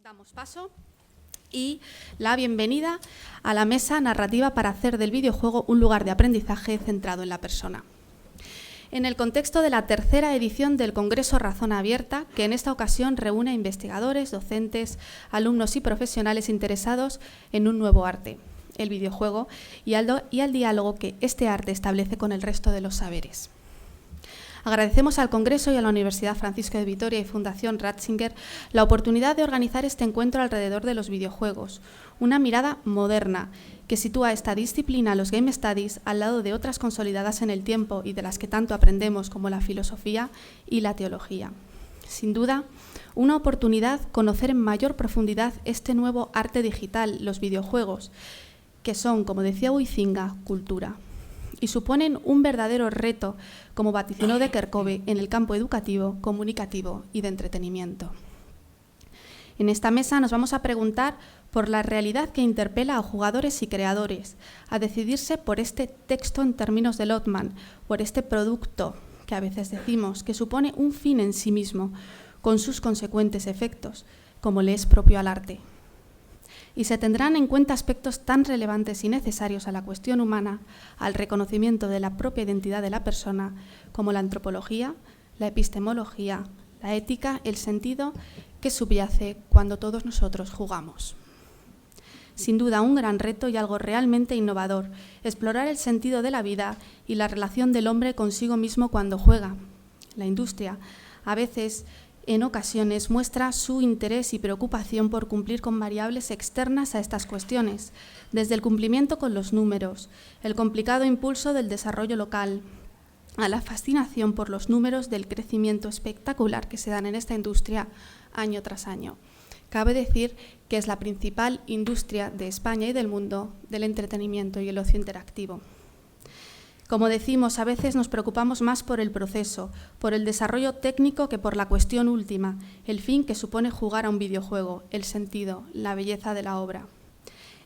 Damos paso y la bienvenida a la mesa narrativa para hacer del videojuego un lugar de aprendizaje centrado en la persona. En el contexto de la tercera edición del Congreso Razón Abierta, que en esta ocasión reúne a investigadores, docentes, alumnos y profesionales interesados en un nuevo arte, el videojuego, y al diálogo que este arte establece con el resto de los saberes. Agradecemos al Congreso y a la Universidad Francisco de Vitoria y Fundación Ratzinger la oportunidad de organizar este encuentro alrededor de los videojuegos, una mirada moderna que sitúa esta disciplina, los Game Studies, al lado de otras consolidadas en el tiempo y de las que tanto aprendemos como la filosofía y la teología. Sin duda, una oportunidad conocer en mayor profundidad este nuevo arte digital, los videojuegos, que son, como decía Huizinga, cultura, y suponen un verdadero reto, como vaticinó de Kerkhove, en el campo educativo, comunicativo y de entretenimiento. En esta mesa nos vamos a preguntar por la realidad que interpela a jugadores y creadores, a decidirse por este texto en términos de Lotman, por este producto que a veces decimos que supone un fin en sí mismo, con sus consecuentes efectos, como le es propio al arte. Y se tendrán en cuenta aspectos tan relevantes y necesarios a la cuestión humana, al reconocimiento de la propia identidad de la persona, como la antropología, la epistemología, la ética, el sentido que subyace cuando todos nosotros jugamos. Sin duda, un gran reto y algo realmente innovador, explorar el sentido de la vida y la relación del hombre consigo mismo cuando juega. La industria, a veces, en ocasiones, muestra su interés y preocupación por cumplir con variables externas a estas cuestiones, desde el cumplimiento con los números, el complicado impulso del desarrollo local, a la fascinación por los números del crecimiento espectacular que se dan en esta industria año tras año. Cabe decir que es la principal industria de España y del mundo del entretenimiento y el ocio interactivo. Como decimos, a veces nos preocupamos más por el proceso, por el desarrollo técnico que por la cuestión última, el fin que supone jugar a un videojuego, el sentido, la belleza de la obra.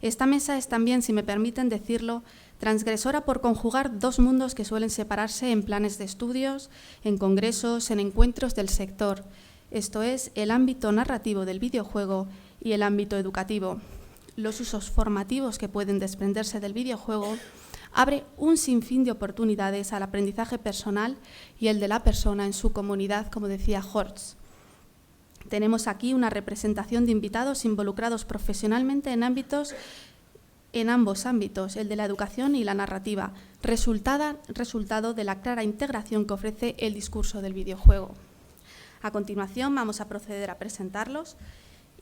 Esta mesa es también, si me permiten decirlo, transgresora por conjugar dos mundos que suelen separarse en planes de estudios, en congresos, en encuentros del sector. Esto es, el ámbito narrativo del videojuego y el ámbito educativo. Los usos formativos que pueden desprenderse del videojuego abre un sinfín de oportunidades al aprendizaje personal y el de la persona en su comunidad, como decía Horst. Tenemos aquí una representación de invitados involucrados profesionalmente en ambos ámbitos, el de la educación y la narrativa, resultado de la clara integración que ofrece el discurso del videojuego. A continuación vamos a proceder a presentarlos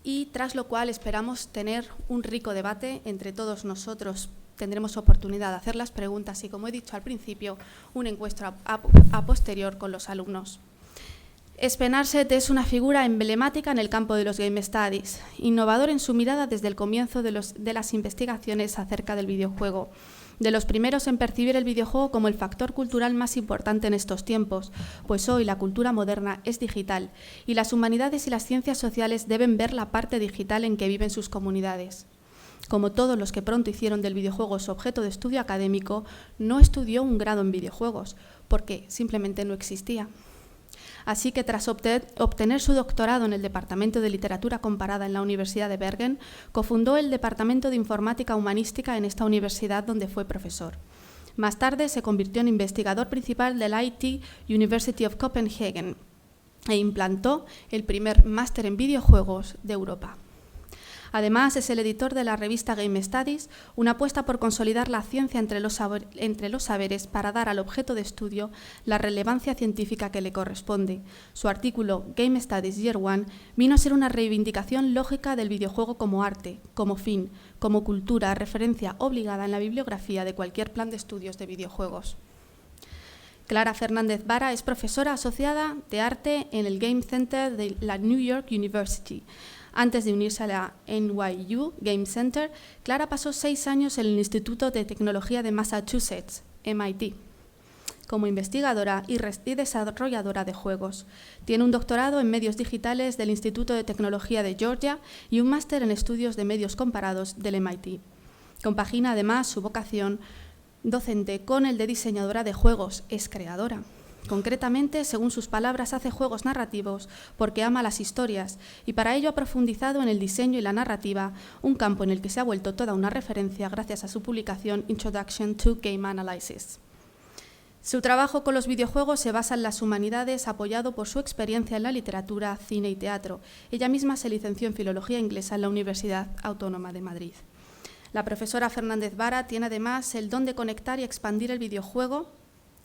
y tras lo cual esperamos tener un rico debate entre todos nosotros. Tendremos oportunidad de hacer las preguntas y, como he dicho al principio, un encuentro a posterior con los alumnos. Sven Aarset es una figura emblemática en el campo de los Game Studies, innovador en su mirada desde el comienzo de las investigaciones acerca del videojuego, de los primeros en percibir el videojuego como el factor cultural más importante en estos tiempos, pues hoy la cultura moderna es digital y las humanidades y las ciencias sociales deben ver la parte digital en que viven sus comunidades. Como todos los que pronto hicieron del videojuego su objeto de estudio académico, no estudió un grado en videojuegos, porque simplemente no existía. Así que tras obtener su doctorado en el Departamento de Literatura Comparada en la Universidad de Bergen, cofundó el Departamento de Informática Humanística en esta universidad donde fue profesor. Más tarde se convirtió en investigador principal del IT University of Copenhagen e implantó el primer máster en videojuegos de Europa. Además, es el editor de la revista Game Studies, una apuesta por consolidar la ciencia entre los saberes para dar al objeto de estudio la relevancia científica que le corresponde. Su artículo Game Studies Year One vino a ser una reivindicación lógica del videojuego como arte, como fin, como cultura, referencia obligada en la bibliografía de cualquier plan de estudios de videojuegos. Clara Fernández Vara es profesora asociada de arte en el Game Center de la New York University. Antes de unirse a la NYU Game Center, Clara pasó 6 años en el Instituto de Tecnología de Massachusetts, MIT, como investigadora y desarrolladora de juegos. Tiene un doctorado en medios digitales del Instituto de Tecnología de Georgia y un máster en estudios de medios comparados del MIT. Compagina además su vocación docente con el de diseñadora de juegos, es creadora. Concretamente, según sus palabras, hace juegos narrativos porque ama las historias y para ello ha profundizado en el diseño y la narrativa, un campo en el que se ha vuelto toda una referencia gracias a su publicación Introduction to Game Analysis. Su trabajo con los videojuegos se basa en las humanidades, apoyado por su experiencia en la literatura, cine y teatro. Ella misma se licenció en Filología Inglesa en la Universidad Autónoma de Madrid. La profesora Fernández Vara tiene además el don de conectar y expandir el videojuego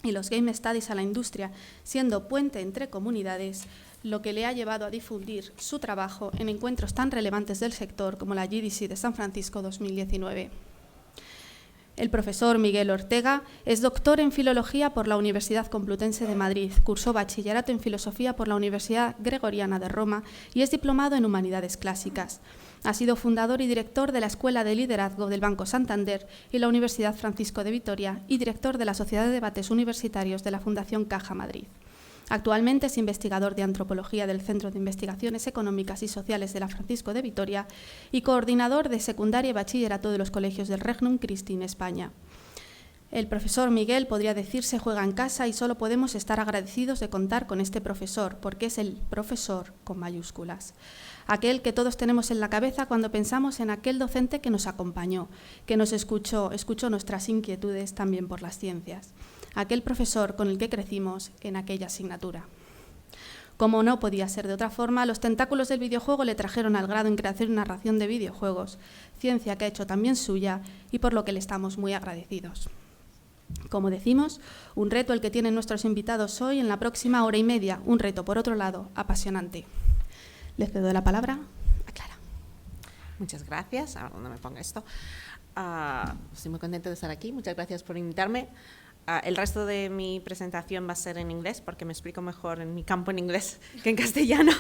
y los Game Studies a la industria, siendo puente entre comunidades, lo que le ha llevado a difundir su trabajo en encuentros tan relevantes del sector como la GDC de San Francisco 2019. El profesor Miguel Ortega es doctor en Filología por la Universidad Complutense de Madrid, cursó bachillerato en Filosofía por la Universidad Gregoriana de Roma y es diplomado en Humanidades Clásicas. Ha sido fundador y director de la Escuela de Liderazgo del Banco Santander y la Universidad Francisco de Vitoria y director de la Sociedad de Debates Universitarios de la Fundación Caja Madrid. Actualmente es investigador de Antropología del Centro de Investigaciones Económicas y Sociales de la Francisco de Vitoria y coordinador de Secundaria y Bachillerato de los Colegios del Regnum Christi en España. El profesor Miguel, podría decirse, juega en casa y solo podemos estar agradecidos de contar con este profesor, porque es el profesor con mayúsculas. Aquel que todos tenemos en la cabeza cuando pensamos en aquel docente que nos acompañó, que nos escuchó nuestras inquietudes también por las ciencias. Aquel profesor con el que crecimos en aquella asignatura. Como no podía ser de otra forma, los tentáculos del videojuego le trajeron al grado en creación y narración de videojuegos, ciencia que ha hecho también suya y por lo que le estamos muy agradecidos. Como decimos, un reto el que tienen nuestros invitados hoy en la próxima hora y media, un reto, por otro lado, apasionante. Les cedo la palabra a Clara. Muchas gracias. Ahora, ¿dónde me pongo esto? Estoy muy contenta de estar aquí. Muchas gracias por invitarme. El resto de mi presentación va a ser en inglés porque me explico mejor en mi campo en inglés que en castellano.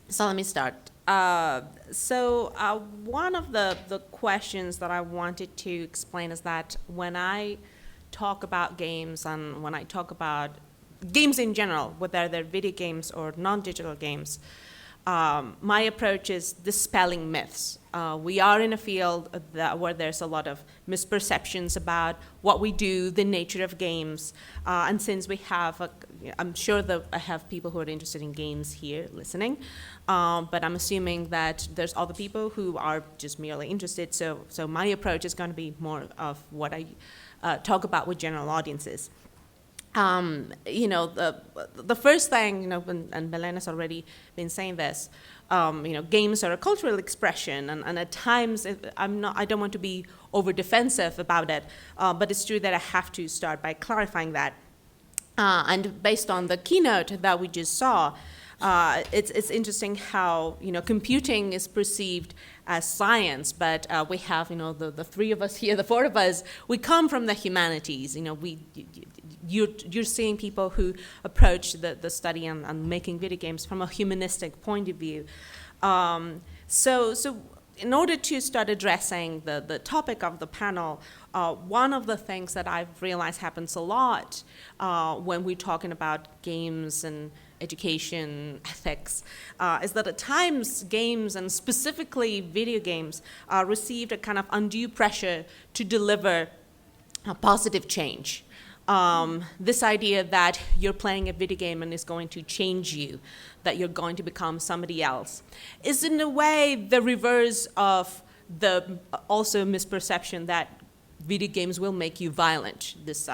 So let me start. One of the questions that I wanted to explain is that when I talk about games and when I talk about games in general, whether they're video games or non-digital games, my approach is dispelling myths. We are in a field where there's a lot of misperceptions about what we do, the nature of games, and since we have, I'm sure that I have people who are interested in games here listening, but I'm assuming that there's other people who are just merely interested, so my approach is going to be more of what I talk about with general audiences. The first thing, and Belen has already been saying this, games are a cultural expression, and at times I don't want to be over defensive about it, but it's true that I have to start by clarifying that. And based on the keynote that we just saw, it's interesting how computing is perceived as science, but we have the three of us here, the four of us, we come from the humanities. You're seeing people who approach the study and making video games from a humanistic point of view. So in order to start addressing the topic of the panel, one of the things that I've realized happens a lot when we're talking about games and education, ethics, is that at times games, and specifically video games, received a kind of undue pressure to deliver a positive change. This idea that you're playing a video game and it's going to change you, that you're going to become somebody else, is in a way the reverse of the also misperception that video games will make you violent. This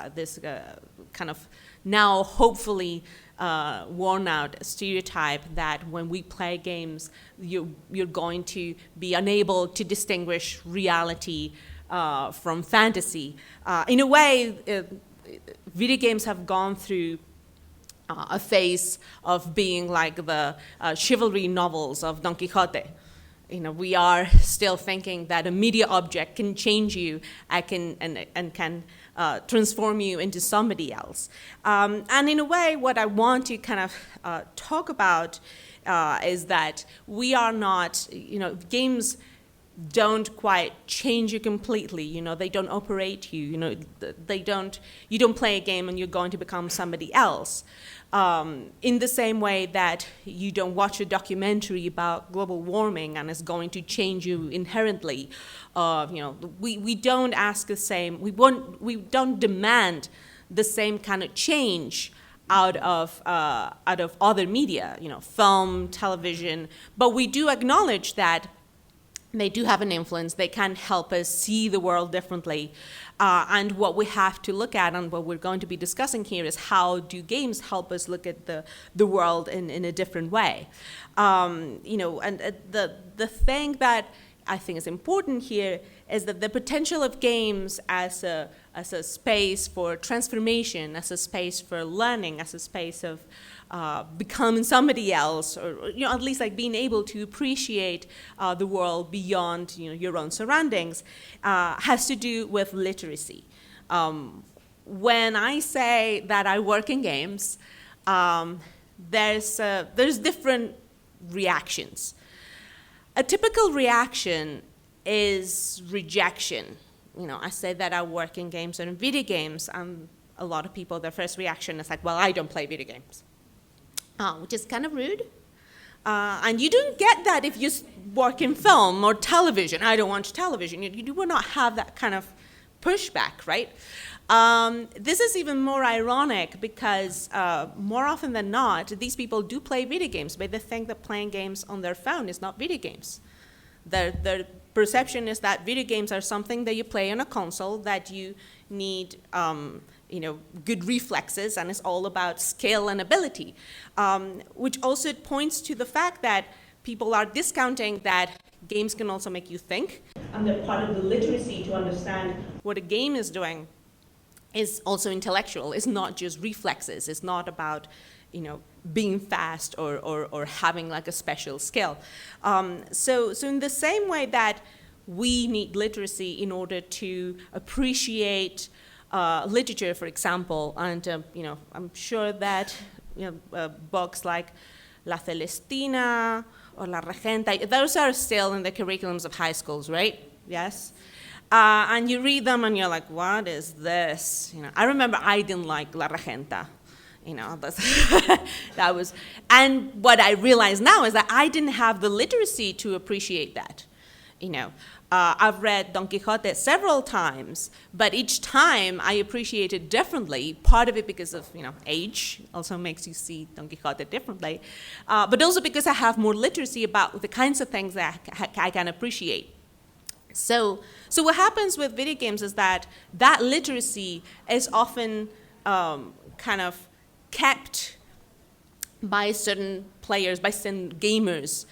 kind of now hopefully worn out stereotype that when we play games, you're going to be unable to distinguish reality from fantasy. In a way, video games have gone through a phase of being like the chivalry novels of Don Quixote. We are still thinking that a media object can change you and can transform you into somebody else. And in a way, what I want to kind of talk about is that we are not, games don't quite change you completely. They don't operate you. You don't play a game and you're going to become somebody else. In the same way that you don't watch a documentary about global warming and it's going to change you inherently. We don't ask the same. We don't demand the same kind of change out of other media, film, television, but we do acknowledge that they do have an influence. They can help us see the world differently. And what we have to look at, and what we're going to be discussing here, is how do games help us look at the world in a different way. And the thing that I think is important here is that the potential of games as a space for transformation, as a space for learning, as a space of becoming somebody else, or at least like being able to appreciate the world beyond your own surroundings, has to do with literacy. When I say that I work in games, there's different reactions. A typical reaction is rejection. I say that I work in games or in video games, and a lot of people, their first reaction is like, well, I don't play video games, which is kind of rude. And you don't get that if you work in film or television. I don't watch television. You will not have that kind of pushback, right? This is even more ironic because more often than not, these people do play video games, but they think that playing games on their phone is not video games. Their perception is that video games are something that you play on a console, that you need good reflexes, and it's all about skill and ability, which also points to the fact that people are discounting that games can also make you think. And that part of the literacy to understand what a game is doing is also intellectual. It's not just reflexes. It's not about being fast or having like a special skill. So in the same way that we need literacy in order to appreciate literature, for example, and I'm sure that books like La Celestina or La Regenta, those are still in the curriculums of high schools, right? Yes? And you read them and you're like, what is this? I remember I didn't like La Regenta. That was, and what I realize now is that I didn't have the literacy to appreciate that. I've read Don Quixote several times, but each time I appreciate it differently. Part of it because of age also makes you see Don Quixote differently, but also because I have more literacy about the kinds of things that I can appreciate. So what happens with video games is that literacy is often kind of kept by certain players, by certain gamers,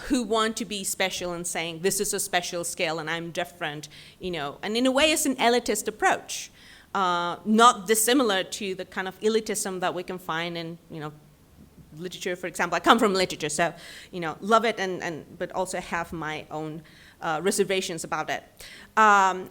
who want to be special and saying, this is a special skill and I'm different, And in a way, it's an elitist approach, not dissimilar to the kind of elitism that we can find in, literature, for example. I come from literature, so, love it, but also have my own reservations about it.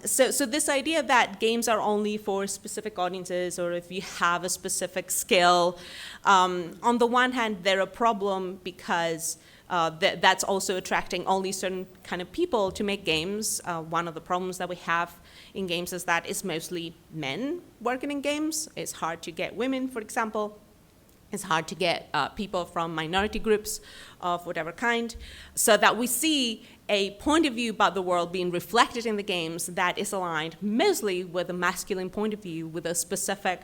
So this idea that games are only for specific audiences, or if you have a specific skill, on the one hand, they're a problem because that's also attracting only certain kind of people to make games. One of the problems that we have in games is that it's mostly men working in games. It's hard to get women, for example. It's hard to get people from minority groups of whatever kind, so that we see a point of view about the world being reflected in the games that is aligned mostly with a masculine point of view, with a specific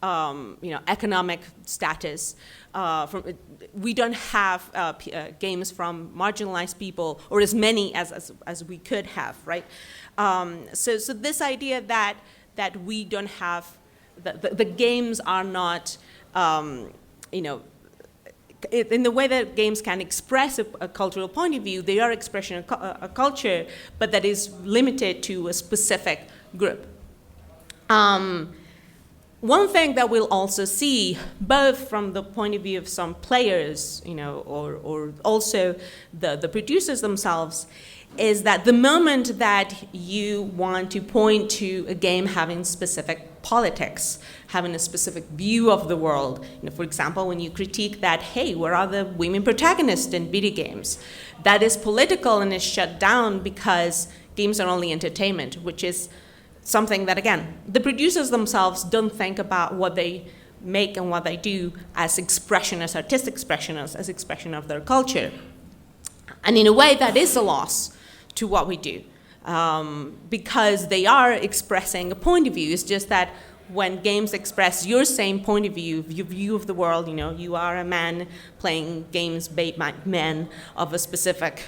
economic status. We don't have games from marginalized people, or as many as we could have, right? So this idea that we don't have, the games are not, in the way that games can express a cultural point of view, they are expression of a culture, but that is limited to a specific group. One thing that we'll also see, both from the point of view of some players, or also the producers themselves, is that the moment that you want to point to a game having specific politics, having a specific view of the world, for example, when you critique that, hey, where are the women protagonists in video games? That is political and is shut down because games are only entertainment, which is something that, again, the producers themselves don't think about what they make and what they do as expression, as artistic expression, as expression of their culture. And in a way, that is a loss to what we do, because they are expressing a point of view. It's just that when games express your same point of view, your view of the world, you are a man playing games, man of a specific,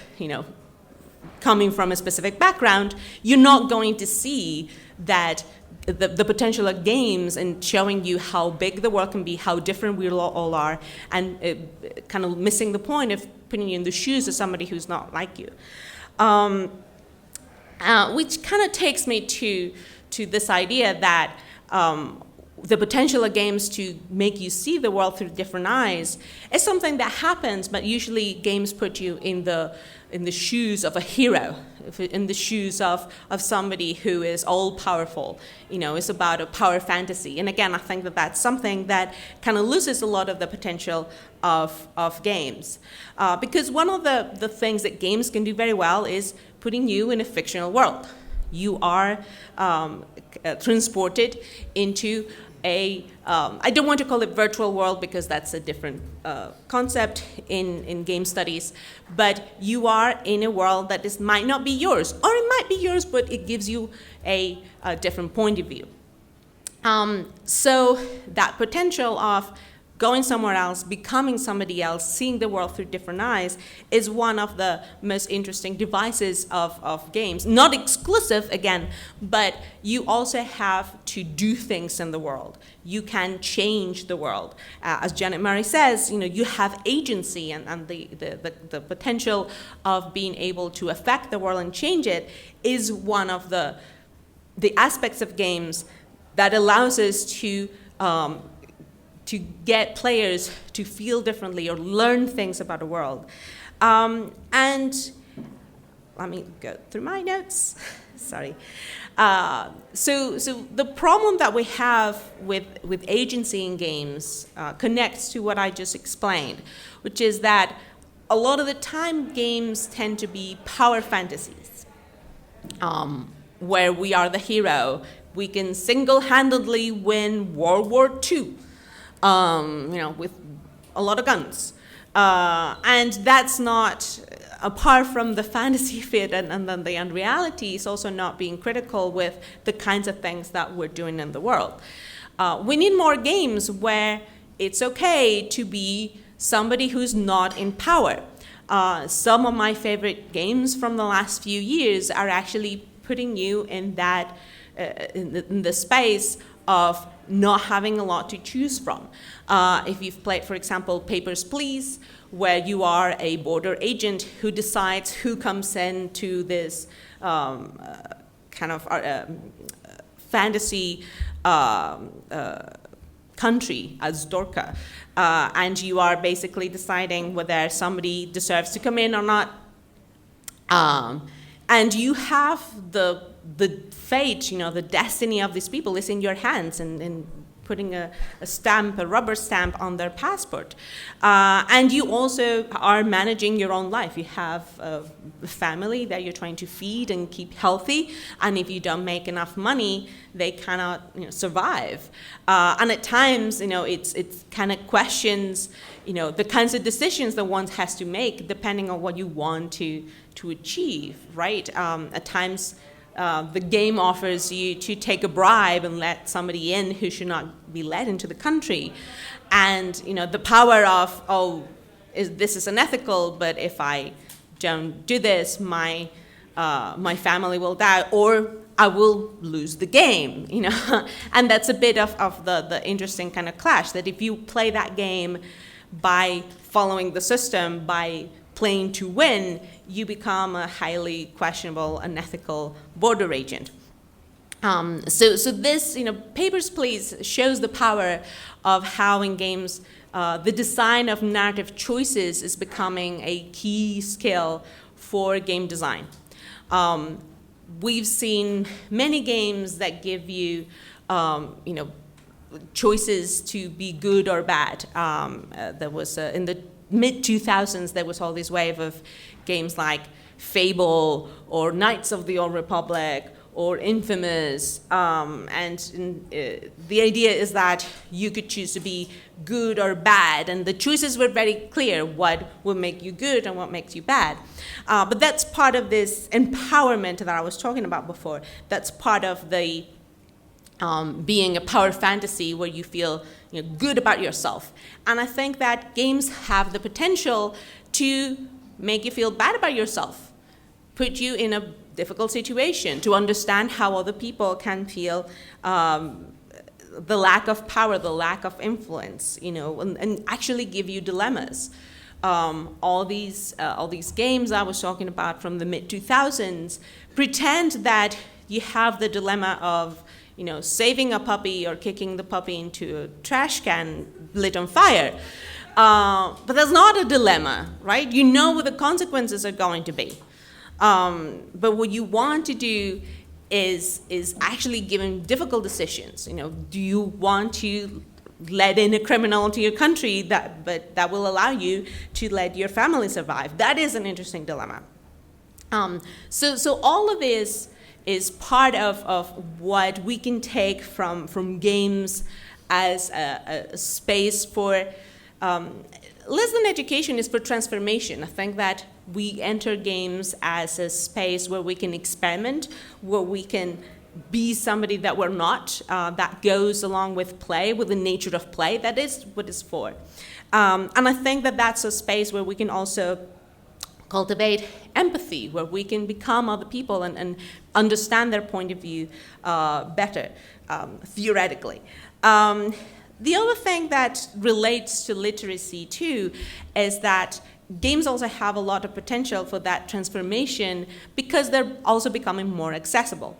coming from a specific background, you're not going to see that the potential of games and showing you how big the world can be, how different we all are, and kind of missing the point of putting you in the shoes of somebody who's not like you. Which kind of takes me to this idea that the potential of games to make you see the world through different eyes is something that happens, but usually games put you in the shoes of a hero, in the shoes of somebody who is all-powerful. It's about a power fantasy. And again, I think that that's something that kind of loses a lot of the potential of games. Because one of the things that games can do very well is putting you in a fictional world. You are transported into I don't want to call it virtual world because that's a different concept in game studies, but you are in a world that might not be yours, or it might be yours, but it gives you a different point of view. So that potential of going somewhere else, becoming somebody else, seeing the world through different eyes is one of the most interesting devices of games. Not exclusive, again, but you also have to do things in the world. You can change the world. As Janet Murray says, you have agency, and the potential of being able to affect the world and change it is one of the aspects of games that allows us to get players to feel differently or learn things about the world. And let me go through my notes. Sorry. So the problem that we have with agency in games connects to what I just explained, which is that a lot of the time games tend to be power fantasies, where we are the hero. We can single-handedly win World War II. With a lot of guns. And that's not, apart from the fantasy fit and then the unreality, is also not being critical with the kinds of things that we're doing in the world. We need more games where it's okay to be somebody who's not in power. Some of my favorite games from the last few years are actually putting you in that, in the space of not having a lot to choose from. If you've played, for example, Papers, Please, where you are a border agent who decides who comes into this kind of fantasy country as Dorka, and you are basically deciding whether somebody deserves to come in or not. And you have the fate, the destiny of these people is in your hands, and putting a rubber stamp on their passport. And you also are managing your own life. You have a family that you're trying to feed and keep healthy, and if you don't make enough money, they cannot survive. And at times, it's kind of questions, the kinds of decisions that one has to make depending on what you want to achieve, right? At times, the game offers you to take a bribe and let somebody in who should not be let into the country. And, the power of, this is unethical, but if I don't do this, my family will die, or I will lose the game, And that's a bit of the interesting kind of clash, that if you play that game by following the system, by playing to win, you become a highly questionable, unethical border agent. So this, Papers, Please shows the power of how in games the design of narrative choices is becoming a key skill for game design. We've seen many games that give you, choices to be good or bad. There was in the mid-2000s, there was all this wave of games like Fable or Knights of the Old Republic or Infamous, and the idea is that you could choose to be good or bad, and the choices were very clear, what will make you good and what makes you bad. But that's part of this empowerment that I was talking about before. That's part of the being a power fantasy where you feel good about yourself. And I think that games have the potential to make you feel bad about yourself, put you in a difficult situation, to understand how other people can feel the lack of power, the lack of influence, and actually give you dilemmas. All these games I was talking about from the mid-2000s pretend that you have the dilemma of saving a puppy or kicking the puppy into a trash can lit on fire. But that's not a dilemma, right? You know what the consequences are going to be. But what you want to do is actually given difficult decisions. Do you want to let in a criminal into your country that will allow you to let your family survive? That is an interesting dilemma. So all of this is part of what we can take from games as a space for, less than education is for transformation. I think that we enter games as a space where we can experiment, where we can be somebody that we're not, that goes along with play, with the nature of play. That is what it's for. And I think that that's a space where we can also cultivate empathy, where we can become other people and understand their point of view better, theoretically. The other thing that relates to literacy, too, is that games also have a lot of potential for that transformation because they're also becoming more accessible.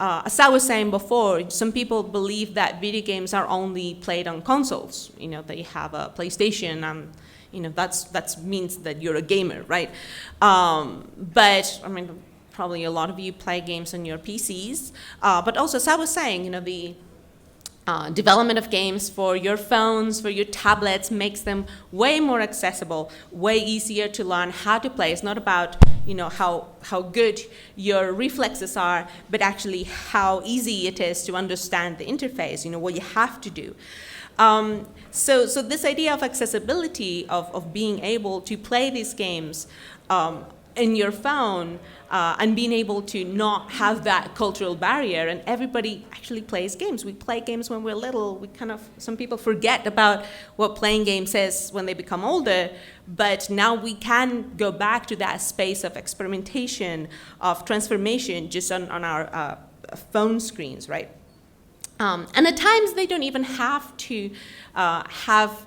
As I was saying before, some people believe that video games are only played on consoles. They have a PlayStation, and that means that you're a gamer, right? But I mean, probably a lot of you play games on your PCs. But also, as I was saying, the development of games for your phones, for your tablets, makes them way more accessible, way easier to learn how to play. It's not about how good your reflexes are, but actually how easy it is to understand the interface, what you have to do. So this idea of accessibility, of being able to play these games in your phone, and being able to not have that cultural barrier, and everybody actually plays games. We play games when we're little. Some people forget about what playing games is when they become older, but now we can go back to that space of experimentation, of transformation, just on our phone screens, right? And at times they don't even have to have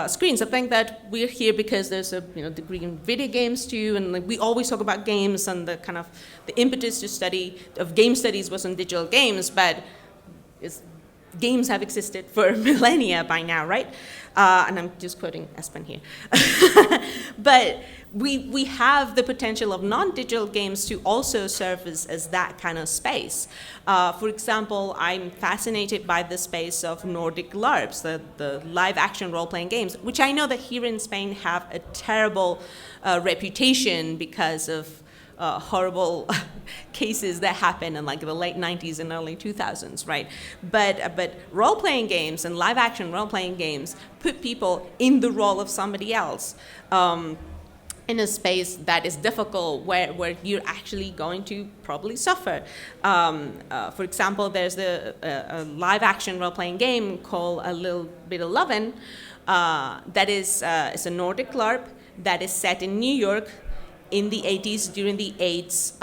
screens. I think that we're here because there's a degree in video games too, and we always talk about games, and the impetus to study of game studies was on digital games, but games have existed for millennia by now, right? And I'm just quoting Espen here. But we have the potential of non-digital games to also serve as that kind of space. For example, I'm fascinated by the space of Nordic LARPs, the live-action role-playing games, which I know that here in Spain have a terrible reputation because of horrible cases that happened in the late 90s and early 2000s, right? But role-playing games and live-action role-playing games put people in the role of somebody else, in a space that is difficult, where you're actually going to probably suffer. For example, there's a live-action role-playing game called A Little Bit of Lovin', that is it's a Nordic LARP that is set in New York in the 80s during the AIDS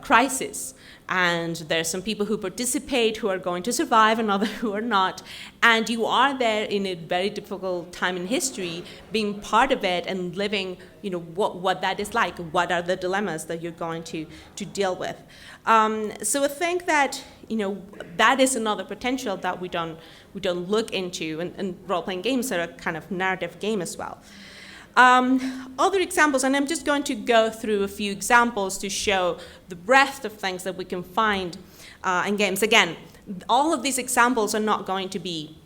crisis. And there's some people who participate who are going to survive and others who are not. And you are there in a very difficult time in history, being part of it and living, what that is like. What are the dilemmas that you're going to deal with? So I think that, that is another potential that we don't look into. And role-playing games are a kind of narrative game as well. Other examples, and I'm just going to go through a few examples to show the breadth of things that we can find in games. Again, all of these examples are not going to be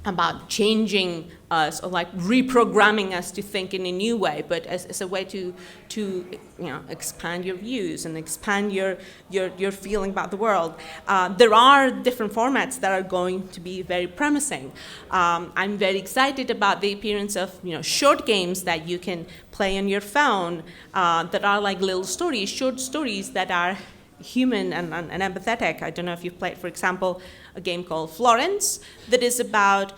about changing us or reprogramming us to think in a new way, but as a way to expand your views and expand your feeling about the world. There are different formats that are going to be very promising. I'm very excited about the appearance of short games that you can play on your phone that are like little stories, short stories that are human and empathetic. I don't know if you've played, for example, a game called Florence that is about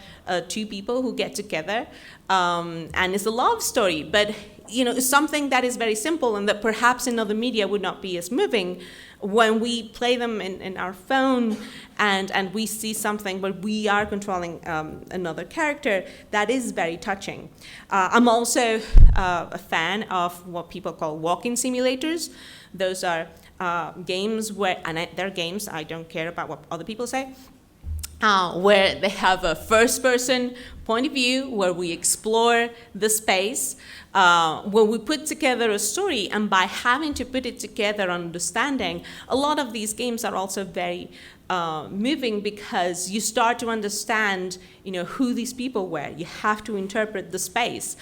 two people who get together, and it's a love story, but it's something that is very simple and that perhaps in other media would not be as moving. When we play them in our phone and we see something but we are controlling another character, that is very touching. I'm also a fan of what people call walking simulators. Those are games where, and they're games, I don't care about what other people say, where they have a first-person point of view, where we explore the space, where we put together a story, and by having to put it together, understanding, a lot of these games are also very moving because you start to understand, who these people were. You have to interpret the space.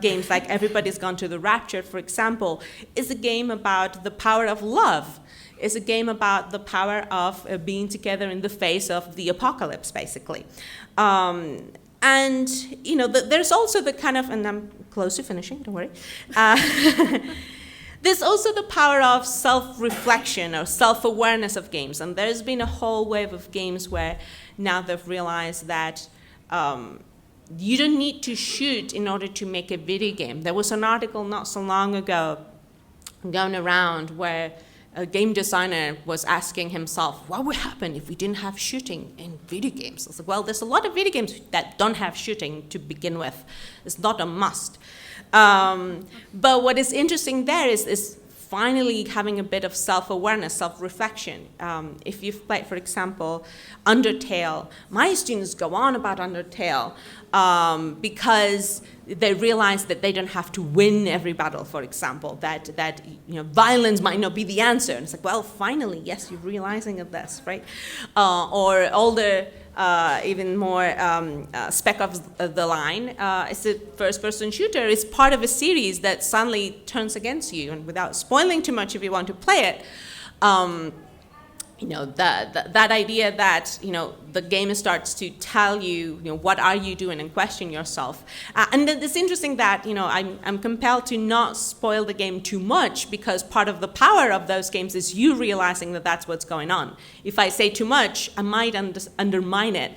Games like Everybody's Gone to the Rapture, for example, is a game about the power of love. It's a game about the power of being together in the face of the apocalypse, basically. And, there's also the kind of, and I'm close to finishing, don't worry. There's also the power of self-reflection or self-awareness of games. And there's been a whole wave of games where now they've realized that you don't need to shoot in order to make a video game. There was an article not so long ago going around where a game designer was asking himself, what would happen if we didn't have shooting in video games? I was like, well, there's a lot of video games that don't have shooting to begin with. It's not a must. But what is interesting there is finally having a bit of self-awareness, self-reflection. If you've played, for example, Undertale, my students go on about Undertale because they realize that they don't have to win every battle, for example, that violence might not be the answer. And it's like, well, finally, yes, you're realizing of this, right? Or older, even more Spec Ops The Line. It's a first-person shooter. It's part of a series that suddenly turns against you. And without spoiling too much, if you want to play it, that idea that the game starts to tell you, what are you doing, and question yourself. And it's interesting that I'm compelled to not spoil the game too much because part of the power of those games is you realizing that that's what's going on. If I say too much, I might undermine it.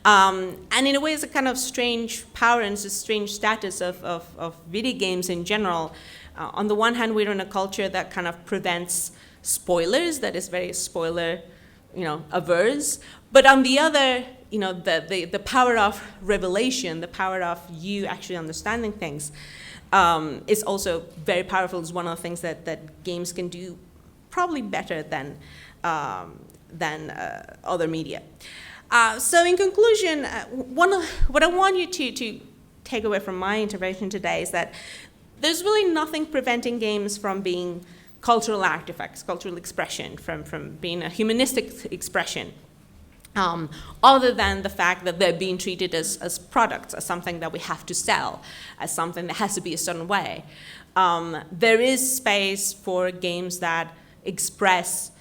And in a way, it's a kind of strange power and it's a strange status of video games in general. On the one hand, we're in a culture that kind of prevents spoilers, that is very spoiler, averse. But on the other, the power of revelation, the power of you actually understanding things, is also very powerful. It's one of the things that games can do probably better than other media. So in conclusion, what I want you to take away from my intervention today is that there's really nothing preventing games from being cultural artifacts, cultural expression, from being a humanistic expression, other than the fact that they're being treated as products, as something that we have to sell, as something that has to be a certain way. There is space for games that express,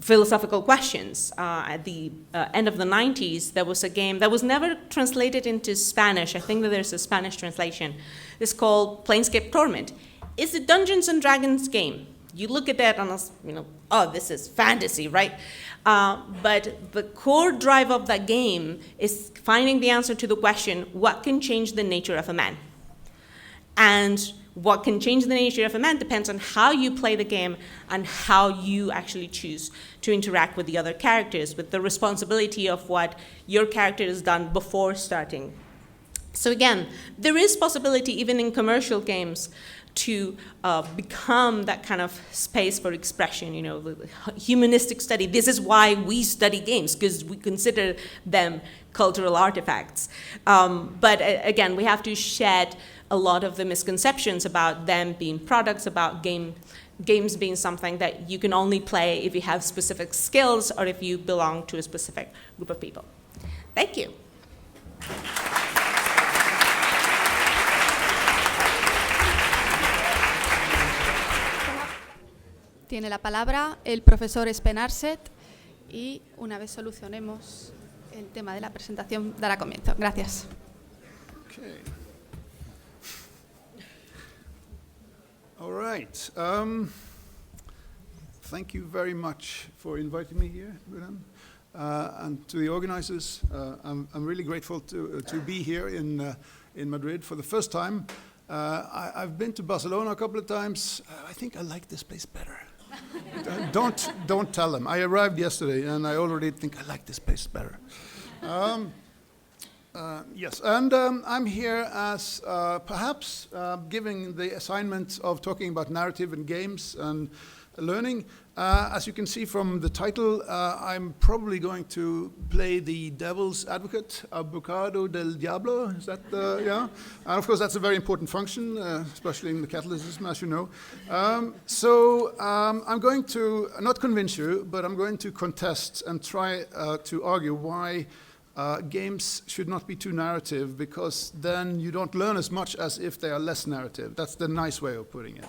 philosophical questions. At the end of the 90s, there was a game that was never translated into Spanish. I think that there's a Spanish translation. It's called Planescape Torment. It's a Dungeons and Dragons game. You look at that and oh, this is fantasy, right? But the core drive of that game is finding the answer to the question, what can change the nature of a man? And what can change the nature of a man depends on how you play the game and how you actually choose to interact with the other characters, with the responsibility of what your character has done before starting. So again, there is possibility even in commercial games to become that kind of space for expression, the humanistic study. This is why we study games, because we consider them cultural artifacts. But again, we have to shed a lot of the misconceptions about them being products, about games being something that you can only play if you have specific skills or if you belong to a specific group of people. Thank you. Tiene la palabra el profesor Spenarset y una vez solucionemos el tema de la presentación dará comienzo. Gracias. Okay. All right. thank you very much for inviting me here, Wilhelm. And to the organizers, I'm really grateful to be here in Madrid for the first time. I've been to Barcelona a couple of times. I think I like this place better. Don't tell them. I arrived yesterday and I already think I like this place better. Yes, and I'm here as perhaps giving the assignment of talking about narrative in games and learning. As you can see from the title, I'm probably going to play the devil's advocate, abogado del diablo. Is that, yeah? And of course, that's a very important function, especially in the Catholicism, as you know. I'm going to not convince you, but I'm going to contest and try to argue why games should not be too narrative, because then you don't learn as much as if they are less narrative. That's the nice way of putting it.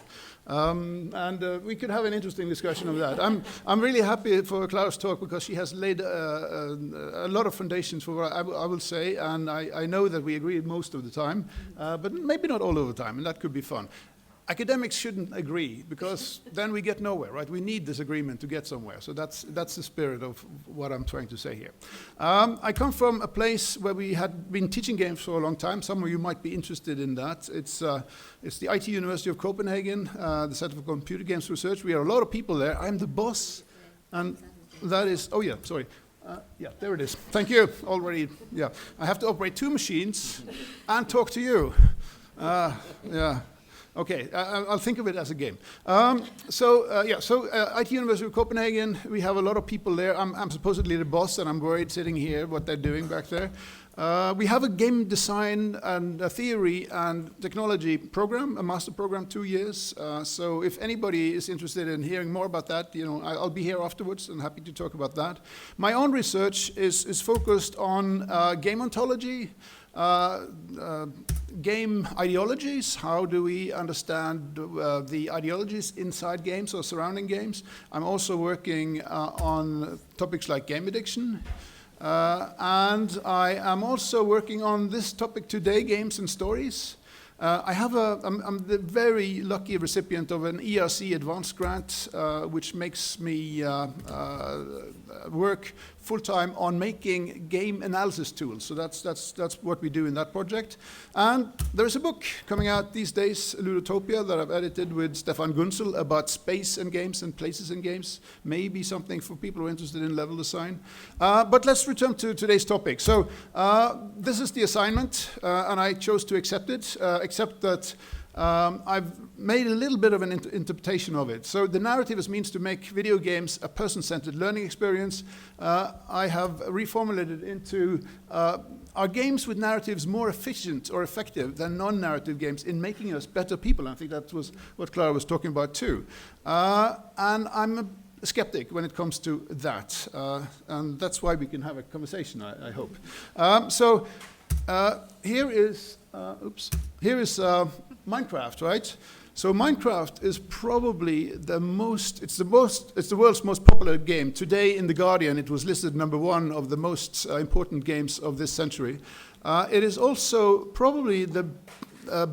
We could have an interesting discussion of that. I'm really happy for Clara's talk because she has laid a lot of foundations for what I will say, and I know that we agree most of the time, but maybe not all of the time, and that could be fun. Academics shouldn't agree because then we get nowhere, right? We need this agreement to get somewhere. So that's the spirit of what I'm trying to say here. I come from a place where we had been teaching games for a long time. Some of you might be interested in that. It's the IT University of Copenhagen, the Center for Computer Games Research. We are a lot of people there. I'm the boss, and that is, oh yeah, sorry. Yeah, there it is. Thank you, already, yeah. I have to operate 2 machines and talk to you. Yeah. Okay, I'll think of it as a game. IT University of Copenhagen, we have a lot of people there. I'm supposedly the boss, and I'm worried sitting here what they're doing back there. We have a game design and a theory and technology program, a master program, 2 years. So if anybody is interested in hearing more about that, I'll be here afterwards and happy to talk about that. My own research is focused on game ontology, game ideologies. How do we understand the ideologies inside games or surrounding games? I'm also working on topics like game addiction. And I am also working on this topic today, games and stories. I'm the very lucky recipient of an ERC advanced grant, which makes me work full-time on making game analysis tools. So that's what we do in that project. And there is a book coming out these days, Ludotopia, that I've edited with Stefan Gunzel about space and games and places in games. Maybe something for people who are interested in level design. But let's return to today's topic. So this is the assignment, and I chose to accept it, except that I've made a little bit of an interpretation of it. So the narrative is means to make video games a person-centered learning experience. I have reformulated into are games with narratives more efficient or effective than non-narrative games in making us better people? And I think that was what Clara was talking about too. And I'm a skeptic when it comes to that. And that's why we can have a conversation, I hope. Here is Minecraft, right? So Minecraft is probably it's the world's most popular game. Today in The Guardian, it was listed #1 of the most important games of this century. It is also probably the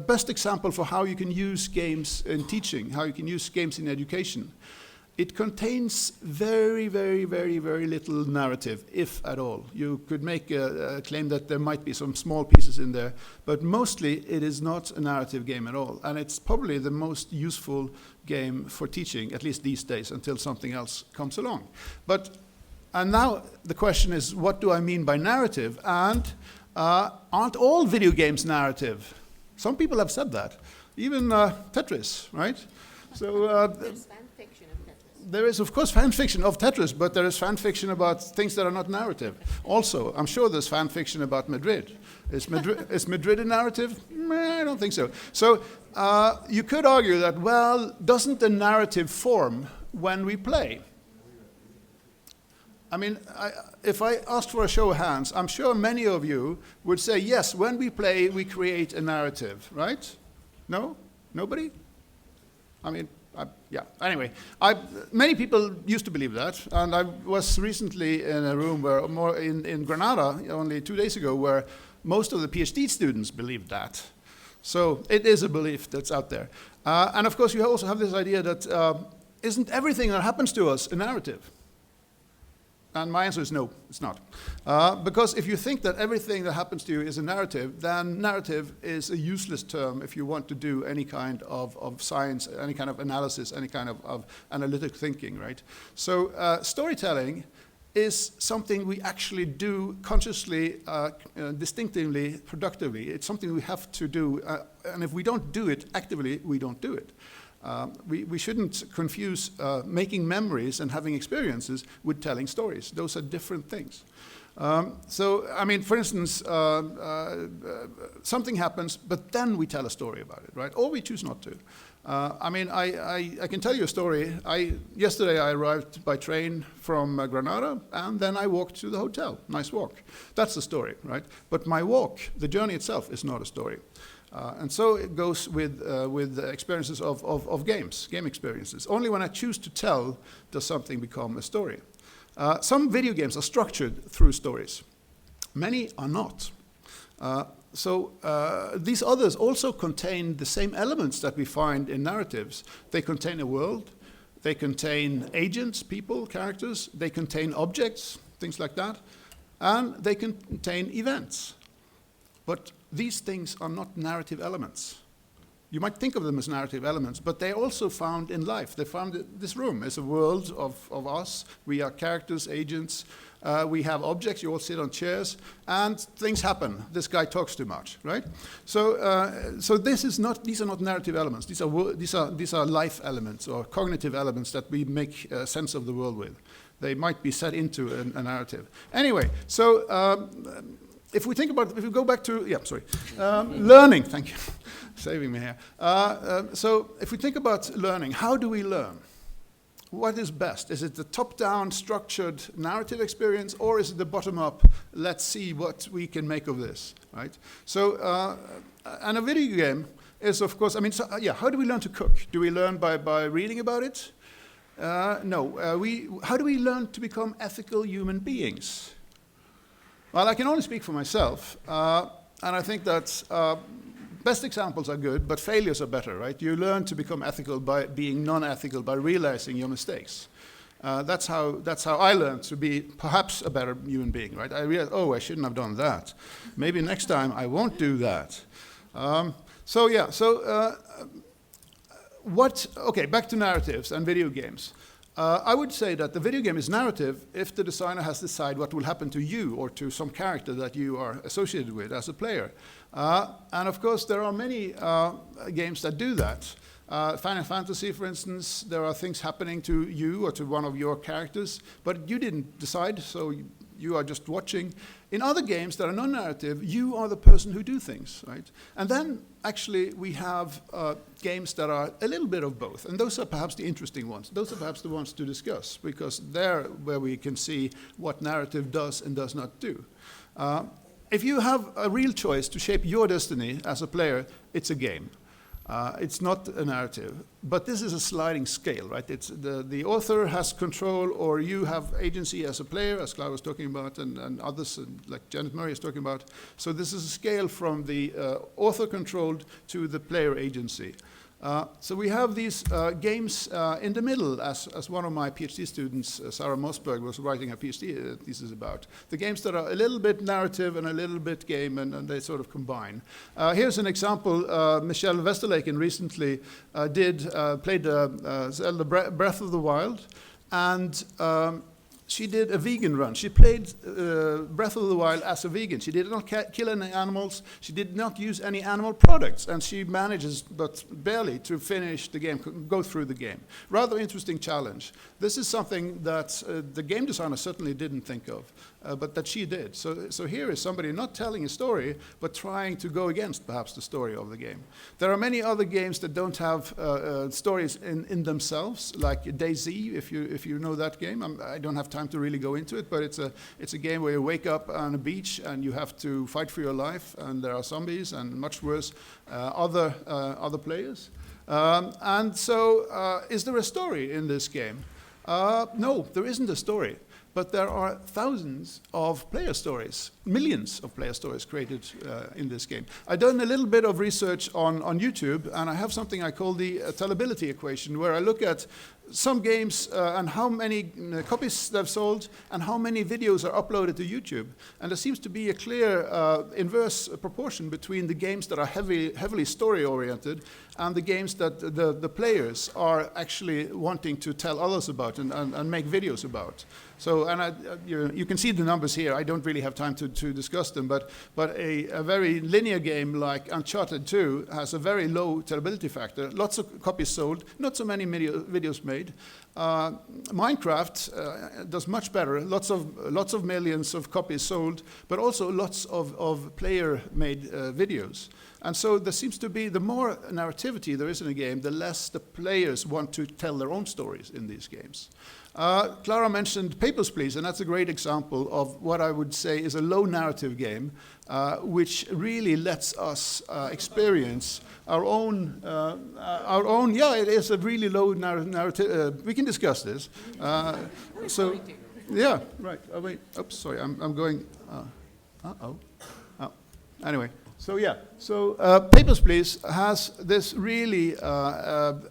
best example for how you can use games in teaching, how you can use games in education. It contains very, very, very, very little narrative, if at all. You could make a claim that there might be some small pieces in there, but mostly it is not a narrative game at all. And it's probably the most useful game for teaching, at least these days, until something else comes along. And now the question is, what do I mean by narrative? And aren't all video games narrative? Some people have said that. Even Tetris, right? So there is, of course, fan fiction of Tetris, but there is fan fiction about things that are not narrative. Also, I'm sure there's fan fiction about Madrid. Is Madrid a narrative? I don't think so. So you could argue that, well, doesn't the narrative form when we play? I mean, if I asked for a show of hands, I'm sure many of you would say, yes, when we play, we create a narrative, right? No? Nobody? I mean, yeah, anyway, many people used to believe that, and I was recently in a room where in Granada, only 2 days ago, where most of the PhD students believed that. So it is a belief that's out there. And of course, you also have this idea that isn't everything that happens to us a narrative? And my answer is no, it's not. Because if you think that everything that happens to you is a narrative, then narrative is a useless term if you want to do any kind of science, any kind of analysis, any kind of analytic thinking, right? So storytelling is something we actually do consciously, distinctively, productively. It's something we have to do, and if we don't do it actively, we don't do it. We shouldn't confuse making memories and having experiences with telling stories. Those are different things. So, I mean, for instance, something happens, but then we tell a story about it, right? Or we choose not to. I mean, I can tell you a story. Yesterday I arrived by train from Granada, and then I walked to the hotel. Nice walk. That's the story, right? But my walk, the journey itself, is not a story. And so it goes with experiences of games, game experiences. Only when I choose to tell does something become a story. Some video games are structured through stories. Many are not. So these others also contain the same elements that we find in narratives. They contain a world. They contain agents, people, characters. They contain objects, things like that. And they contain events. But these things are not narrative elements. You might think of them as narrative elements, but they're also found in life. They're found in this room as a world of us. We are characters, agents. We have objects. You all sit on chairs, and things happen. This guy talks too much, right? So these are not narrative elements. These are life elements or cognitive elements that we make sense of the world with. They might be set into a narrative. Anyway, so. If we go back to, learning, thank you, saving me here. So if we think about learning, how do we learn? What is best? Is it the top-down structured narrative experience, or is it the bottom-up, let's see what we can make of this, right? So, and a video game is, of course, how do we learn to cook? Do we learn by reading about it? No. How do we learn to become ethical human beings? Well, I can only speak for myself, and I think that best examples are good, but failures are better, right? You learn to become ethical by being non-ethical, by realizing your mistakes. That's how I learned to be perhaps a better human being, right? I realized, I shouldn't have done that. Maybe next time I won't do that. Back to narratives and video games. I would say that the video game is narrative if the designer has decided what will happen to you or to some character that you are associated with as a player. And of course, there are many games that do that. Final Fantasy, for instance, there are things happening to you or to one of your characters, but you didn't decide, so you are just watching. In other games that are non-narrative, you are the person who do things, right? And then, actually, we have games that are a little bit of both, and those are perhaps the interesting ones. Those are perhaps the ones to discuss, because they're where we can see what narrative does and does not do. If you have a real choice to shape your destiny as a player, it's a game. It's not a narrative, but this is a sliding scale, right? It's the author has control, or you have agency as a player, as Clara was talking about, and others, like Janet Murray is talking about. So this is a scale from the author-controlled to the player agency. So we have these games in the middle, as one of my PhD students, Sarah Mossberg, was writing her PhD thesis about. The games that are a little bit narrative and a little bit game, and they sort of combine. Here's an example. Michelle Westerlaken recently played Zelda Breath of the Wild, and she did a vegan run. She played Breath of the Wild as a vegan. She did not kill any animals. She did not use any animal products. And she manages, but barely, to finish the game, go through the game. Rather interesting challenge. This is something that the game designer certainly didn't think of, but that she did. So here is somebody not telling a story, but trying to go against, perhaps, the story of the game. There are many other games that don't have stories in themselves, like DayZ, if you know that game. I don't have time to really go into it, but it's a game where you wake up on a beach and you have to fight for your life, and there are zombies and much worse other players. And so, is there a story in this game? No, there isn't a story. But there are thousands of player stories, millions of player stories created in this game. I've done a little bit of research on YouTube, and I have something I call the tellability equation, where I look at some games and how many copies they've sold and how many videos are uploaded to YouTube. And there seems to be a clear inverse proportion between the games that are heavily story-oriented and the games that the players are actually wanting to tell others about and make videos about. So, and you can see the numbers here. I don't really have time to discuss them, but a very linear game like Uncharted 2 has a very low tellability factor, lots of copies sold, not so many videos made. Minecraft does much better, lots of millions of copies sold, but also lots of player-made videos. And so there seems to be, the more narrativity there is in a game, the less the players want to tell their own stories in these games. Clara mentioned Papers, Please, and that's a great example of what I would say is a low narrative game, which really lets us experience our own, yeah, it is a really low narrative. We can discuss this. So, yeah, right. Oh, wait, oops, sorry, I'm going, anyway. So yeah, Papers, Please has this really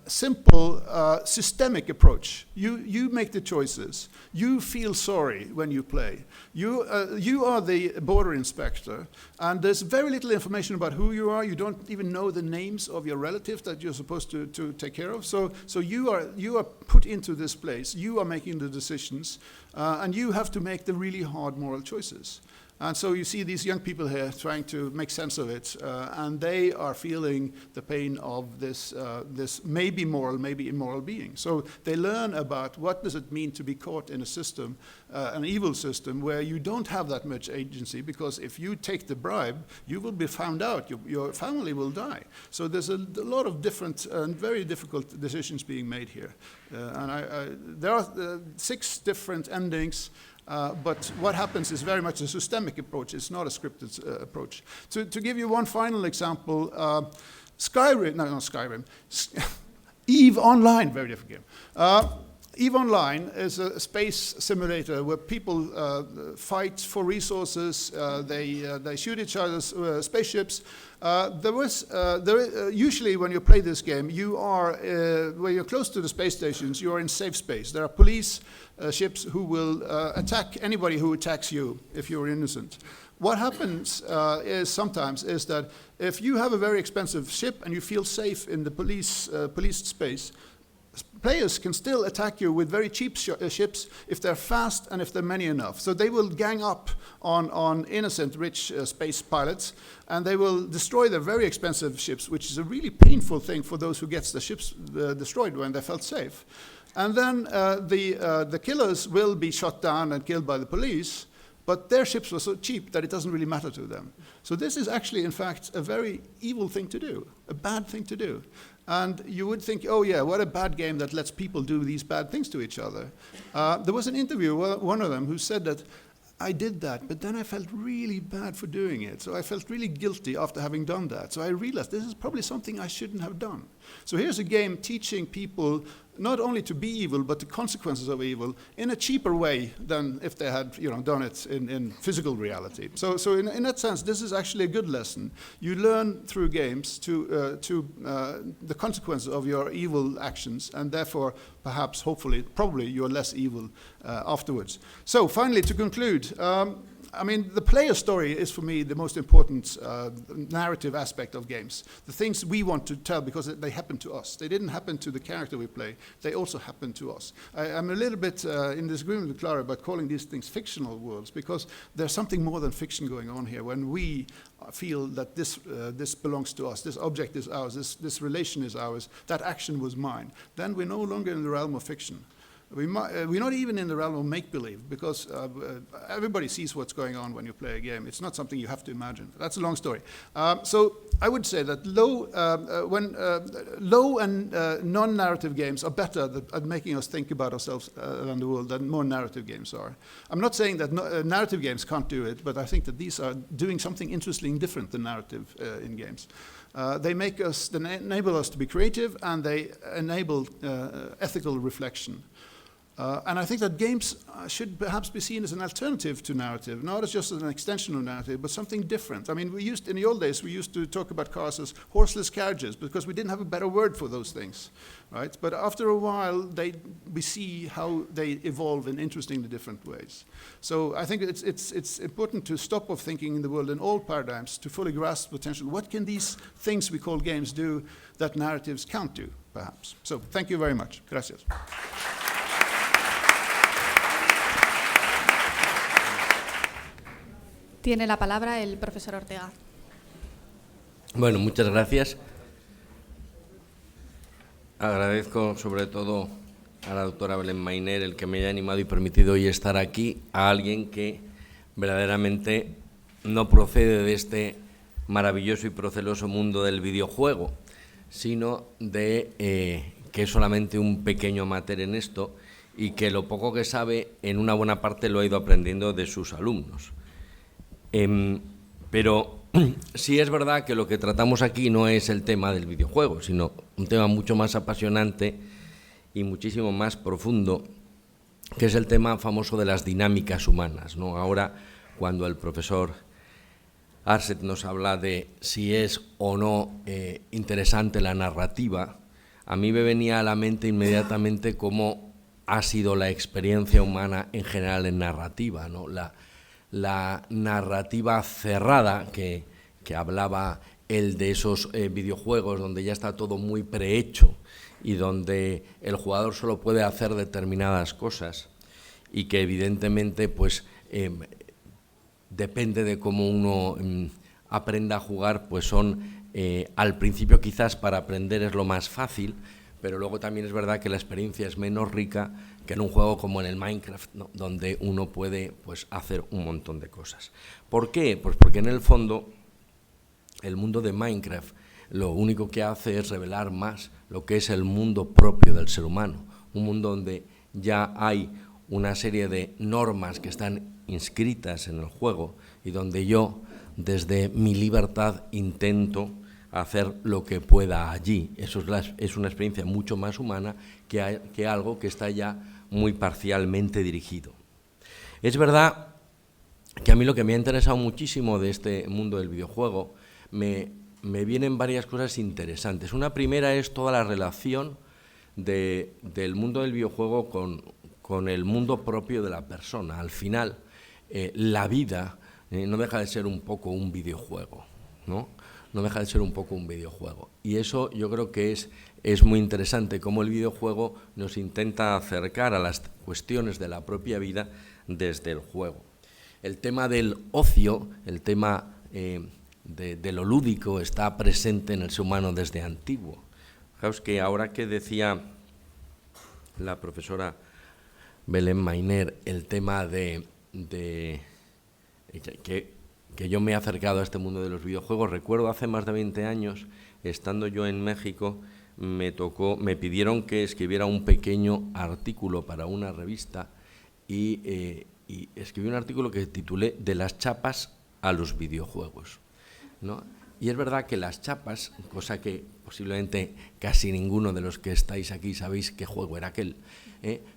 simple, systemic approach. You make the choices. You feel sorry when you play. You are the border inspector, and there's very little information about who you are. You don't even know the names of your relatives that you're supposed to take care of. So you are put into this place. You are making the decisions, and you have to make the really hard moral choices. And so you see these young people here trying to make sense of it, and they are feeling the pain of this maybe moral, maybe immoral being. So they learn about what does it mean to be caught in a system, an evil system, where you don't have that much agency, because if you take the bribe, you will be found out, your family will die. So there's a lot of different and very difficult decisions being made here. There are 6 different endings. But what happens is very much a systemic approach. It's not a scripted approach. To give you one final example, Skyrim, EVE Online, very different game. EVE Online is a space simulator where people fight for resources. They shoot each other's spaceships. Usually when you play this game, you are when you're close to the space stations, you are in safe space. There are police ships who will attack anybody who attacks you if you're innocent. What happens sometimes is that if you have a very expensive ship and you feel safe in the policed space, players can still attack you with very cheap ships if they're fast and if they're many enough. So they will gang up on innocent, rich space pilots, and they will destroy their very expensive ships, which is a really painful thing for those who gets the ships destroyed when they felt safe. And then the killers will be shot down and killed by the police, but their ships were so cheap that it doesn't really matter to them. So this is actually, in fact, a very evil thing to do, a bad thing to do. And you would think, oh yeah, what a bad game that lets people do these bad things to each other. There was an interview, one of them, who said that, I did that, but then I felt really bad for doing it. So I felt really guilty after having done that. So I realized this is probably something I shouldn't have done. So here's a game teaching people not only to be evil, but the consequences of evil in a cheaper way than if they had done it in physical reality. So in that sense, this is actually a good lesson. You learn through games to the consequences of your evil actions, and therefore, perhaps, hopefully, probably you're less evil afterwards. So finally, to conclude, I mean, the player story is, for me, the most important narrative aspect of games. The things we want to tell, because they happen to us. They didn't happen to the character we play. They also happen to us. I'm a little bit in disagreement with Clara about calling these things fictional worlds, because there's something more than fiction going on here. When we feel that this belongs to us, this object is ours, this relation is ours, that action was mine, then we're no longer in the realm of fiction. We're not even in the realm of make-believe, because everybody sees what's going on when you play a game. It's not something you have to imagine. That's a long story. So I would say that low and non-narrative games are better at making us think about ourselves around the world than more narrative games are. I'm not saying that narrative games can't do it, but I think that these are doing something interesting different than narrative in games. They enable us to be creative, and they enable ethical reflection. And I think that games should perhaps be seen as an alternative to narrative, not as just an extension of narrative, but something different. I mean, in the old days, we used to talk about cars as horseless carriages because we didn't have a better word for those things, right? But after a while, we see how they evolve in interestingly different ways. So I think it's important to stop off thinking in the world in old paradigms to fully grasp potential. What can these things we call games do that narratives can't do, perhaps? So thank you very much. Gracias. Tiene la palabra el profesor Ortega. Bueno, muchas gracias. Agradezco sobre todo a la doctora Belén Mainer el que me haya animado y permitido hoy estar aquí, a alguien que verdaderamente no procede de este maravilloso y proceloso mundo del videojuego, sino de que es solamente un pequeño amateur en esto y que lo poco que sabe en una buena parte lo ha ido aprendiendo de sus alumnos. Pero sí es verdad que lo que tratamos aquí no es el tema del videojuego, sino un tema mucho más apasionante y muchísimo más profundo, que es el tema famoso de las dinámicas humanas, ¿no? Ahora, cuando el profesor Arset nos habla de si es o no interesante la narrativa, a mí me venía a la mente inmediatamente cómo ha sido la experiencia humana en general en narrativa, ¿no? La narrativa cerrada que hablaba él de esos videojuegos donde ya está todo muy prehecho y donde el jugador solo puede hacer determinadas cosas y que evidentemente pues depende de cómo uno aprenda a jugar, pues son al principio quizás para aprender es lo más fácil, pero luego también es verdad que la experiencia es menos rica que en un juego como en el Minecraft, ¿no? Donde uno puede pues, hacer un montón de cosas. ¿Por qué? Pues porque en el fondo el mundo de Minecraft lo único que hace es revelar más lo que es el mundo propio del ser humano, un mundo donde ya hay una serie de normas que están inscritas en el juego y donde yo, desde mi libertad, intento hacer lo que pueda allí. Eso es una experiencia mucho más humana que algo que está ya muy parcialmente dirigido. Es verdad que a mí lo que me ha interesado muchísimo de este mundo del videojuego, me vienen varias cosas interesantes. Una primera es toda la relación del mundo del videojuego con el mundo propio de la persona. Al final, la vida no deja de ser un poco un videojuego, ¿no? No deja de ser un poco un videojuego. Y eso yo creo que es muy interesante, cómo el videojuego nos intenta acercar a las cuestiones de la propia vida desde el juego. El tema del ocio, el tema de lo lúdico está presente en el ser humano desde antiguo. Fijaos que ahora que decía la profesora Belén Mainer el tema de que yo me he acercado a este mundo de los videojuegos, recuerdo hace más de 20 años, estando yo en México, me pidieron que escribiera un pequeño artículo para una revista y escribí un artículo que titulé "De las chapas a los videojuegos", ¿no? Y es verdad que las chapas, cosa que posiblemente casi ninguno de los que estáis aquí sabéis qué juego era aquel,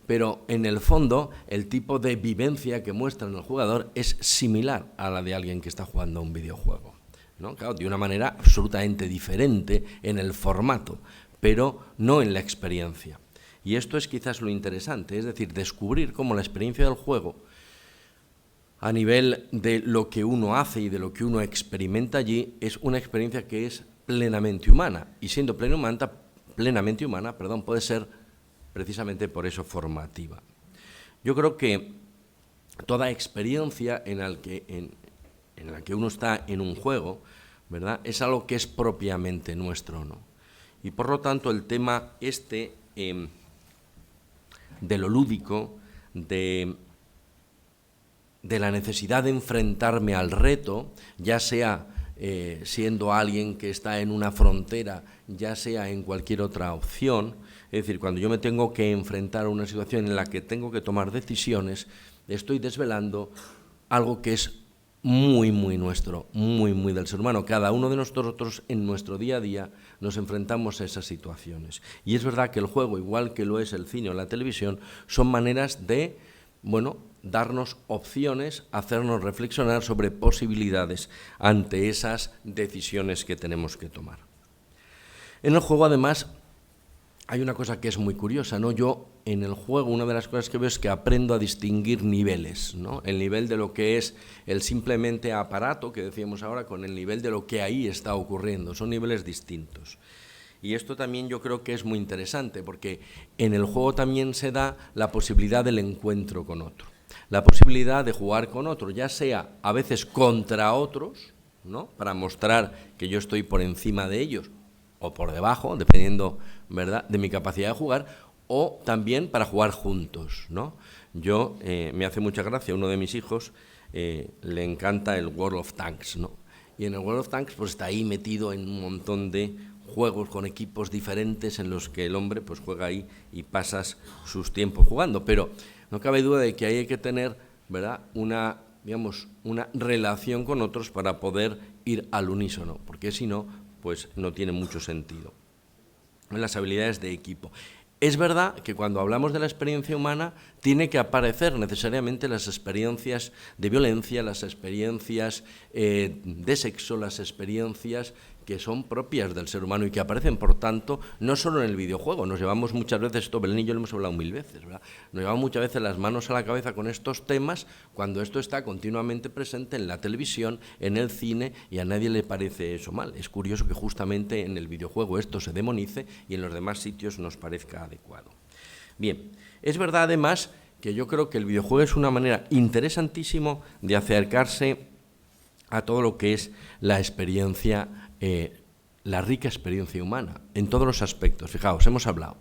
pero en el fondo el tipo de vivencia que muestra en el jugador es similar a la de alguien que está jugando a un videojuego, ¿no? Claro, de una manera absolutamente diferente en el formato, pero no en la experiencia. Y esto es quizás lo interesante, es decir, descubrir cómo la experiencia del juego, a nivel de lo que uno hace y de lo que uno experimenta allí, es una experiencia que es plenamente humana. Y siendo plenamente humana, puede ser precisamente por eso formativa. Yo creo que toda experiencia en la que uno está en un juego, ¿verdad?, es algo que es propiamente nuestro, ¿no? Y por lo tanto el tema de lo lúdico, de la necesidad de enfrentarme al reto, ya sea siendo alguien que está en una frontera, ya sea en cualquier otra opción, es decir, cuando yo me tengo que enfrentar a una situación en la que tengo que tomar decisiones, estoy desvelando algo que es muy, muy nuestro, muy del ser humano. Cada uno de nosotros en nuestro día a día nos enfrentamos a esas situaciones. Y es verdad que el juego, igual que lo es el cine o la televisión, son maneras de, bueno, darnos opciones, hacernos reflexionar sobre posibilidades ante esas decisiones que tenemos que tomar. En el juego, además, hay una cosa que es muy curiosa, ¿no? Yo, en el juego, una de las cosas que veo es que aprendo a distinguir niveles, ¿no? El nivel de lo que es el simplemente aparato, que decíamos ahora, con el nivel de lo que ahí está ocurriendo. Son niveles distintos. Y esto también yo creo que es muy interesante, porque en el juego también se da la posibilidad del encuentro con otro. La posibilidad de jugar con otro, ya sea a veces contra otros, ¿no? Para mostrar que yo estoy por encima de ellos, o por debajo, dependiendo, ¿verdad?, de mi capacidad de jugar, o también para jugar juntos, ¿no? Yo, me hace mucha gracia, uno de mis hijos le encanta el World of Tanks, ¿no? Y en el World of Tanks pues está ahí metido en un montón de juegos con equipos diferentes en los que el hombre pues juega ahí y pasas sus tiempos jugando, pero no cabe duda de que ahí hay que tener, ¿verdad?, una relación con otros para poder ir al unísono, porque si no, pues no tiene mucho sentido. Las habilidades de equipo. Es verdad que cuando hablamos de la experiencia humana tiene que aparecer necesariamente las experiencias de violencia, las experiencias de sexo, las experiencias que son propias del ser humano y que aparecen, por tanto, no solo en el videojuego. Nos llevamos muchas veces, esto Belén y yo lo hemos hablado 1000 veces, ¿verdad? Nos llevamos muchas veces las manos a la cabeza con estos temas cuando esto está continuamente presente en la televisión, en el cine, y a nadie le parece eso mal. Es curioso que justamente en el videojuego esto se demonice y en los demás sitios nos parezca adecuado. Bien, es verdad además que yo creo que el videojuego es una manera interesantísima de acercarse a todo lo que es la experiencia, la rica experiencia humana, en todos los aspectos. Fijaos, hemos hablado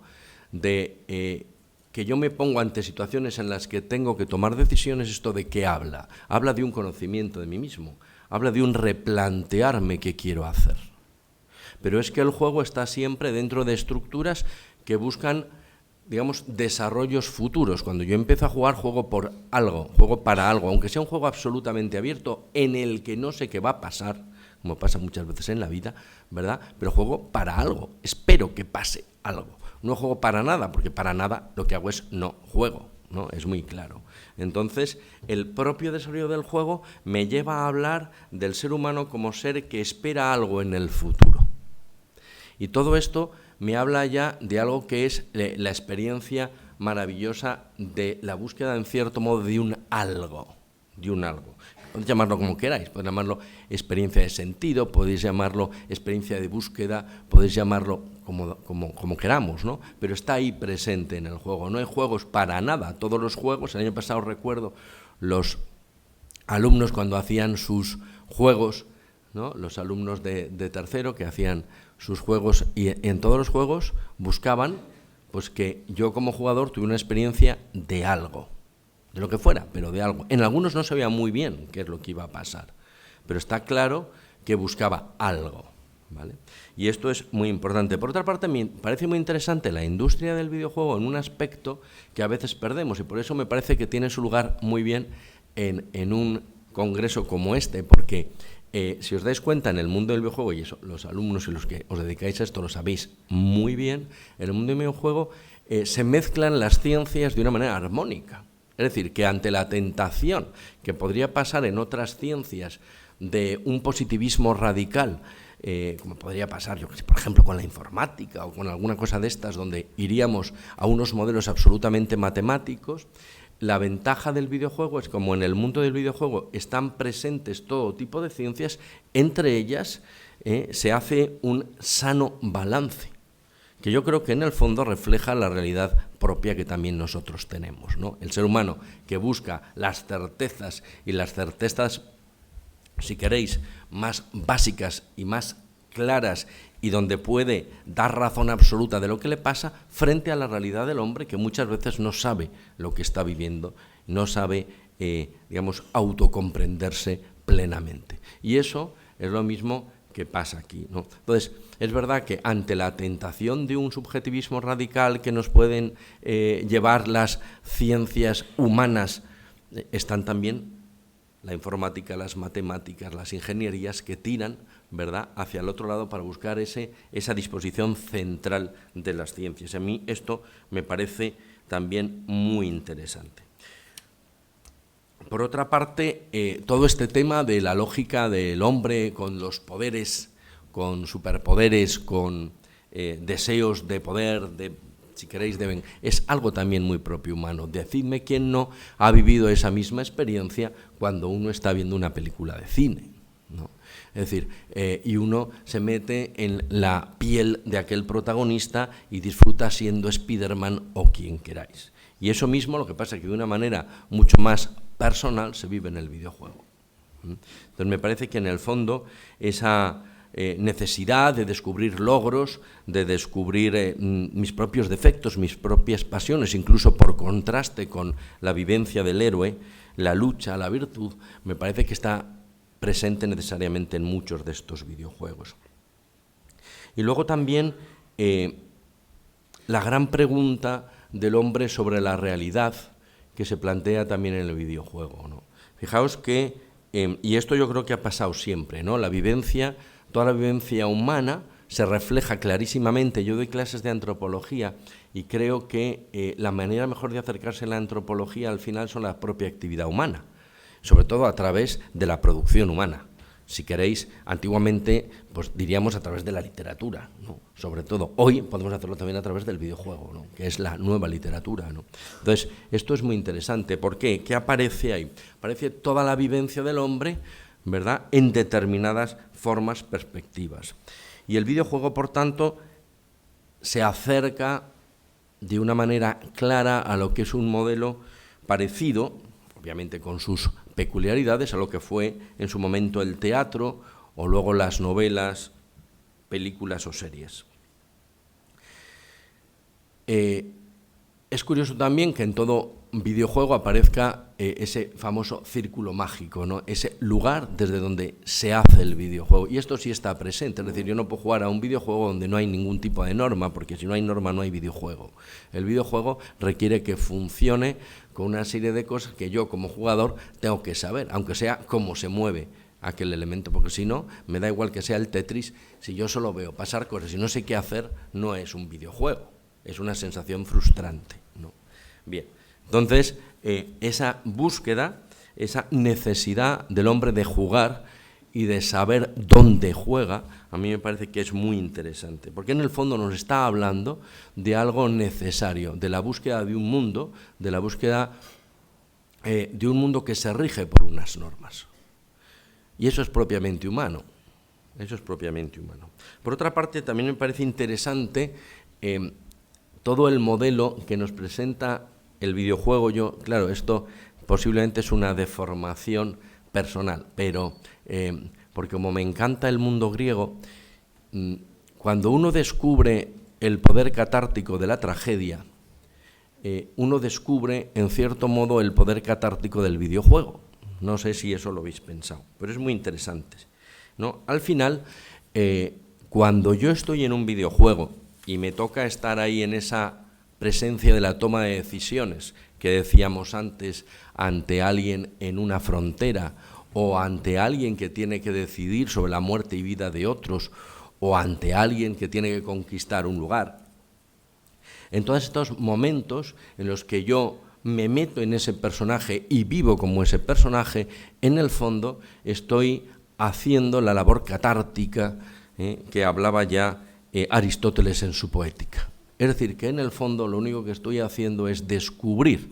de que yo me pongo ante situaciones en las que tengo que tomar decisiones. ¿Esto de qué habla? Habla de un conocimiento de mí mismo, habla de un replantearme qué quiero hacer. Pero es que el juego está siempre dentro de estructuras que buscan, digamos, desarrollos futuros. Cuando yo empiezo a jugar, juego por algo, juego para algo, aunque sea un juego absolutamente abierto en el que no sé qué va a pasar, como pasa muchas veces en la vida, ¿verdad? Pero juego para algo, espero que pase algo. No juego para nada, porque para nada lo que hago es no juego, ¿no? Es muy claro. Entonces, el propio desarrollo del juego me lleva a hablar del ser humano como ser que espera algo en el futuro. Y todo esto me habla ya de algo que es la experiencia maravillosa de la búsqueda, en cierto modo, de un algo, Podéis llamarlo como queráis, podéis llamarlo experiencia de sentido, podéis llamarlo experiencia de búsqueda, podéis llamarlo como queramos, ¿no? Pero está ahí presente en el juego. No hay juegos para nada. Todos los juegos, el año pasado recuerdo los alumnos cuando hacían sus juegos, ¿no? Los alumnos de tercero que hacían sus juegos, y en todos los juegos buscaban pues que yo como jugador tuviera una experiencia de algo, de lo que fuera, pero de algo. En algunos no sabía muy bien qué es lo que iba a pasar, pero está claro que buscaba algo, ¿vale? Y esto es muy importante. Por otra parte, me parece muy interesante la industria del videojuego en un aspecto que a veces perdemos, y por eso me parece que tiene su lugar muy bien en un congreso como este, porque si os dais cuenta, en el mundo del videojuego, y eso, los alumnos y los que os dedicáis a esto lo sabéis muy bien, en el mundo del videojuego se mezclan las ciencias de una manera armónica. Es decir, que ante la tentación que podría pasar en otras ciencias de un positivismo radical, como podría pasar, yo que sé, por ejemplo, con la informática o con alguna cosa de estas, donde iríamos a unos modelos absolutamente matemáticos, la ventaja del videojuego es como en el mundo del videojuego están presentes todo tipo de ciencias, entre ellas se hace un sano balance, que yo creo que en el fondo refleja la realidad propia que también nosotros tenemos, ¿no? El ser humano que busca las certezas, y las certezas, si queréis, más básicas y más claras, y donde puede dar razón absoluta de lo que le pasa, frente a la realidad del hombre, que muchas veces no sabe lo que está viviendo, no sabe, digamos, autocomprenderse plenamente. Y eso es lo mismo que pasa aquí, ¿no? Entonces, es verdad que ante la tentación de un subjetivismo radical que nos pueden llevar las ciencias humanas, están también la informática, las matemáticas, las ingenierías que tiran, ¿verdad?, hacia el otro lado para buscar esa disposición central de las ciencias. A mí esto me parece también muy interesante. Por otra parte, todo este tema de la lógica del hombre con los poderes, con superpoderes, con deseos de poder, si queréis, es algo también muy propio humano. Decidme quién no ha vivido esa misma experiencia cuando uno está viendo una película de cine, ¿no? Es decir, y uno se mete en la piel de aquel protagonista y disfruta siendo Spider-Man o quien queráis. Y eso mismo, lo que pasa es que de una manera mucho más personal se vive en el videojuego. Entonces me parece que en el fondo esa necesidad de descubrir logros, de descubrir mis propios defectos, mis propias pasiones, incluso por contraste con la vivencia del héroe, la lucha, la virtud, me parece que está presente necesariamente en muchos de estos videojuegos. Y luego también la gran pregunta del hombre sobre la realidad que se plantea también en el videojuego, ¿no? Fijaos que, y esto yo creo que ha pasado siempre, ¿no? La vivencia, toda la vivencia humana se refleja clarísimamente. Yo doy clases de antropología y creo que la manera mejor de acercarse a la antropología al final son la propia actividad humana, sobre todo a través de la producción humana. Si queréis, antiguamente, pues diríamos a través de la literatura, ¿no? Sobre todo, hoy podemos hacerlo también a través del videojuego, ¿no? Que es la nueva literatura, ¿no? Entonces, esto es muy interesante. ¿Por qué? ¿Qué aparece ahí? Aparece toda la vivencia del hombre, ¿verdad?, en determinadas formas, perspectivas. Y el videojuego, por tanto, se acerca de una manera clara a lo que es un modelo parecido, obviamente con sus peculiaridades, a lo que fue en su momento el teatro o luego las novelas, películas o series. Es curioso también que en todo videojuego aparezca ese famoso círculo mágico, ¿no? Ese lugar desde donde se hace el videojuego. Y esto sí está presente, es decir, yo no puedo jugar a un videojuego donde no hay ningún tipo de norma, porque si no hay norma no hay videojuego. El videojuego requiere que funcione con una serie de cosas que yo como jugador tengo que saber, aunque sea cómo se mueve aquel elemento, porque si no, me da igual que sea el Tetris, si yo solo veo pasar cosas y no sé qué hacer, no es un videojuego, es una sensación frustrante, ¿no? Bien, entonces, esa búsqueda, esa necesidad del hombre de jugar y de saber dónde juega, a mí me parece que es muy interesante, porque en el fondo nos está hablando de algo necesario, de la búsqueda de un mundo, de la búsqueda de un mundo que se rige por unas normas. Y eso es propiamente humano, eso es propiamente humano. Por otra parte, también me parece interesante todo el modelo que nos presenta el videojuego. Claro, esto posiblemente es una deformación personal, pero porque como me encanta el mundo griego, cuando uno descubre el poder catártico de la tragedia, uno descubre, en cierto modo, el poder catártico del videojuego. No sé si eso lo habéis pensado, pero es muy interesante, ¿no? Al final, cuando yo estoy en un videojuego y me toca estar ahí en esa presencia de la toma de decisiones que decíamos antes, ante alguien en una frontera, o ante alguien que tiene que decidir sobre la muerte y vida de otros, o ante alguien que tiene que conquistar un lugar. En todos estos momentos en los que yo me meto en ese personaje y vivo como ese personaje, en el fondo estoy haciendo la labor catártica que hablaba ya Aristóteles en su Poética. Es decir, que en el fondo lo único que estoy haciendo es descubrir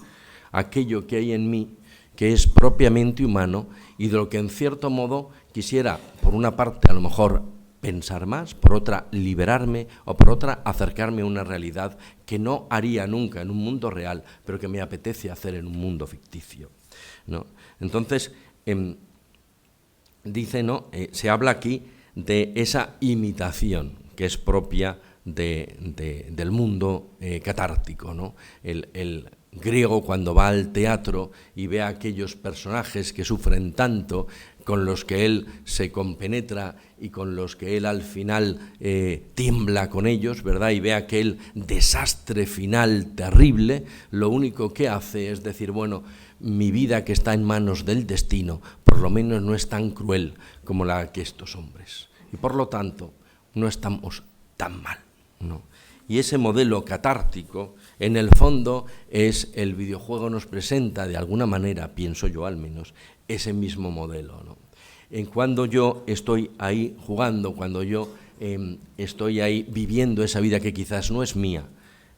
aquello que hay en mí, que es propiamente humano, y de lo que en cierto modo quisiera, por una parte, a lo mejor pensar más, por otra, liberarme, o por otra, acercarme a una realidad que no haría nunca en un mundo real, pero que me apetece hacer en un mundo ficticio, ¿no? Entonces, dice, ¿no? Se habla aquí de esa imitación que es propia del mundo catártico, ¿no? El griego, cuando va al teatro y ve a aquellos personajes que sufren tanto, con los que él se compenetra y con los que él al final tiembla con ellos, ¿verdad? Y ve aquel desastre final terrible, lo único que hace es decir, bueno, mi vida que está en manos del destino, por lo menos no es tan cruel como la que estos hombres. Y por lo tanto, no estamos tan mal, ¿no? Y ese modelo catártico, en el fondo, es el videojuego nos presenta, de alguna manera, pienso yo al menos, ese mismo modelo, ¿no? En cuando yo estoy ahí jugando, cuando yo estoy ahí viviendo esa vida que quizás no es mía,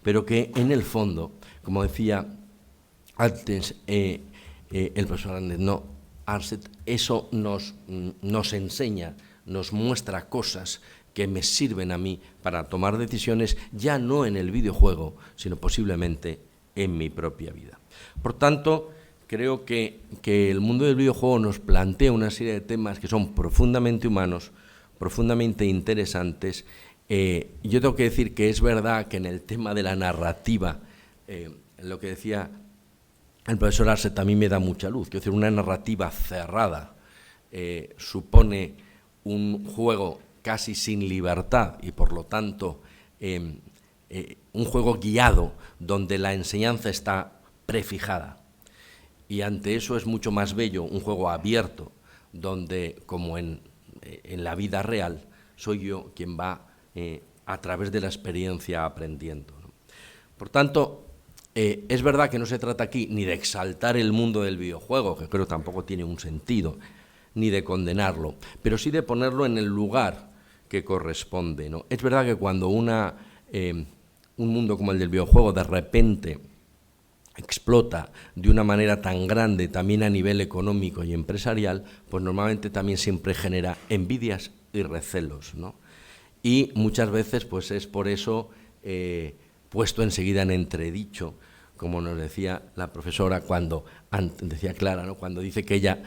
pero que en el fondo, como decía antes el profesor Arset, eso nos enseña, nos muestra cosas que me sirven a mí para tomar decisiones ya no en el videojuego, sino posiblemente en mi propia vida. Por tanto, creo que el mundo del videojuego nos plantea una serie de temas que son profundamente humanos, profundamente interesantes. Yo tengo que decir que es verdad que en el tema de la narrativa, lo que decía el profesor Arset también me da mucha luz. Quiero decir, una narrativa cerrada supone un juego casi sin libertad y, por lo tanto, un juego guiado donde la enseñanza está prefijada. Y ante eso es mucho más bello un juego abierto, donde, como en la vida real, soy yo quien va a través de la experiencia aprendiendo, ¿no? Por tanto, es verdad que no se trata aquí ni de exaltar el mundo del videojuego, que creo tampoco tiene un sentido, ni de condenarlo, pero sí de ponerlo en el lugar que corresponde, ¿no? Es verdad que cuando un mundo como el del videojuego de repente explota de una manera tan grande también a nivel económico y empresarial, pues normalmente también siempre genera envidias y recelos, ¿no? Y muchas veces pues es por eso puesto enseguida en entredicho, como nos decía la profesora cuando decía Clara, ¿no? Cuando dice que ella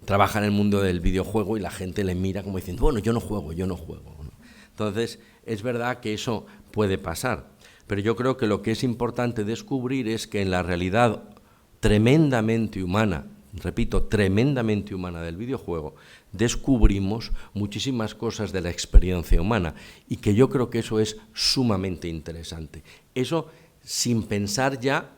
trabaja en el mundo del videojuego y la gente le mira como diciendo, bueno, yo no juego, ¿no? Entonces, es verdad que eso puede pasar, pero yo creo que lo que es importante descubrir es que en la realidad tremendamente humana, repito, tremendamente humana del videojuego, descubrimos muchísimas cosas de la experiencia humana y que yo creo que eso es sumamente interesante. Eso sin pensar ya,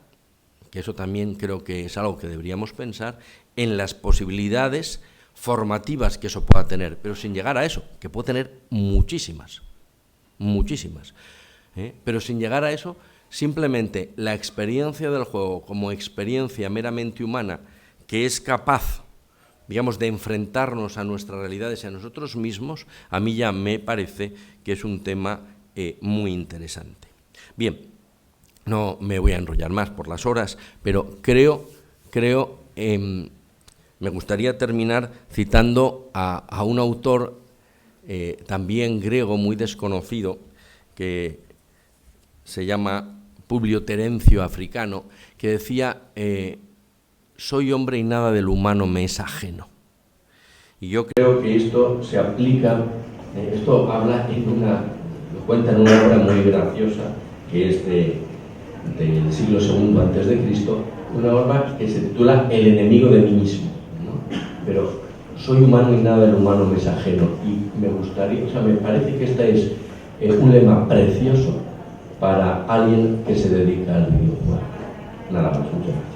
que eso también creo que es algo que deberíamos pensar, en las posibilidades formativas que eso pueda tener, pero sin llegar a eso, que puede tener muchísimas, pero sin llegar a eso, simplemente la experiencia del juego como experiencia meramente humana, que es capaz, digamos, de enfrentarnos a nuestras realidades y a nosotros mismos, a mí ya me parece que es un tema muy interesante. Bien, no me voy a enrollar más por las horas, pero creo me gustaría terminar citando a un autor también griego muy desconocido, que se llama Publio Terencio Africano, que decía, soy hombre y nada del humano me es ajeno. Y yo creo que esto se aplica, esto habla lo cuenta en una obra muy graciosa, que es del siglo II a.C., una obra que se titula El enemigo de mí mismo, ¿no? Pero soy humano y nada del humano me es ajeno. Y me gustaría, me parece que este es un lema precioso para alguien que se dedica al videojuego. Nada más, muchas gracias.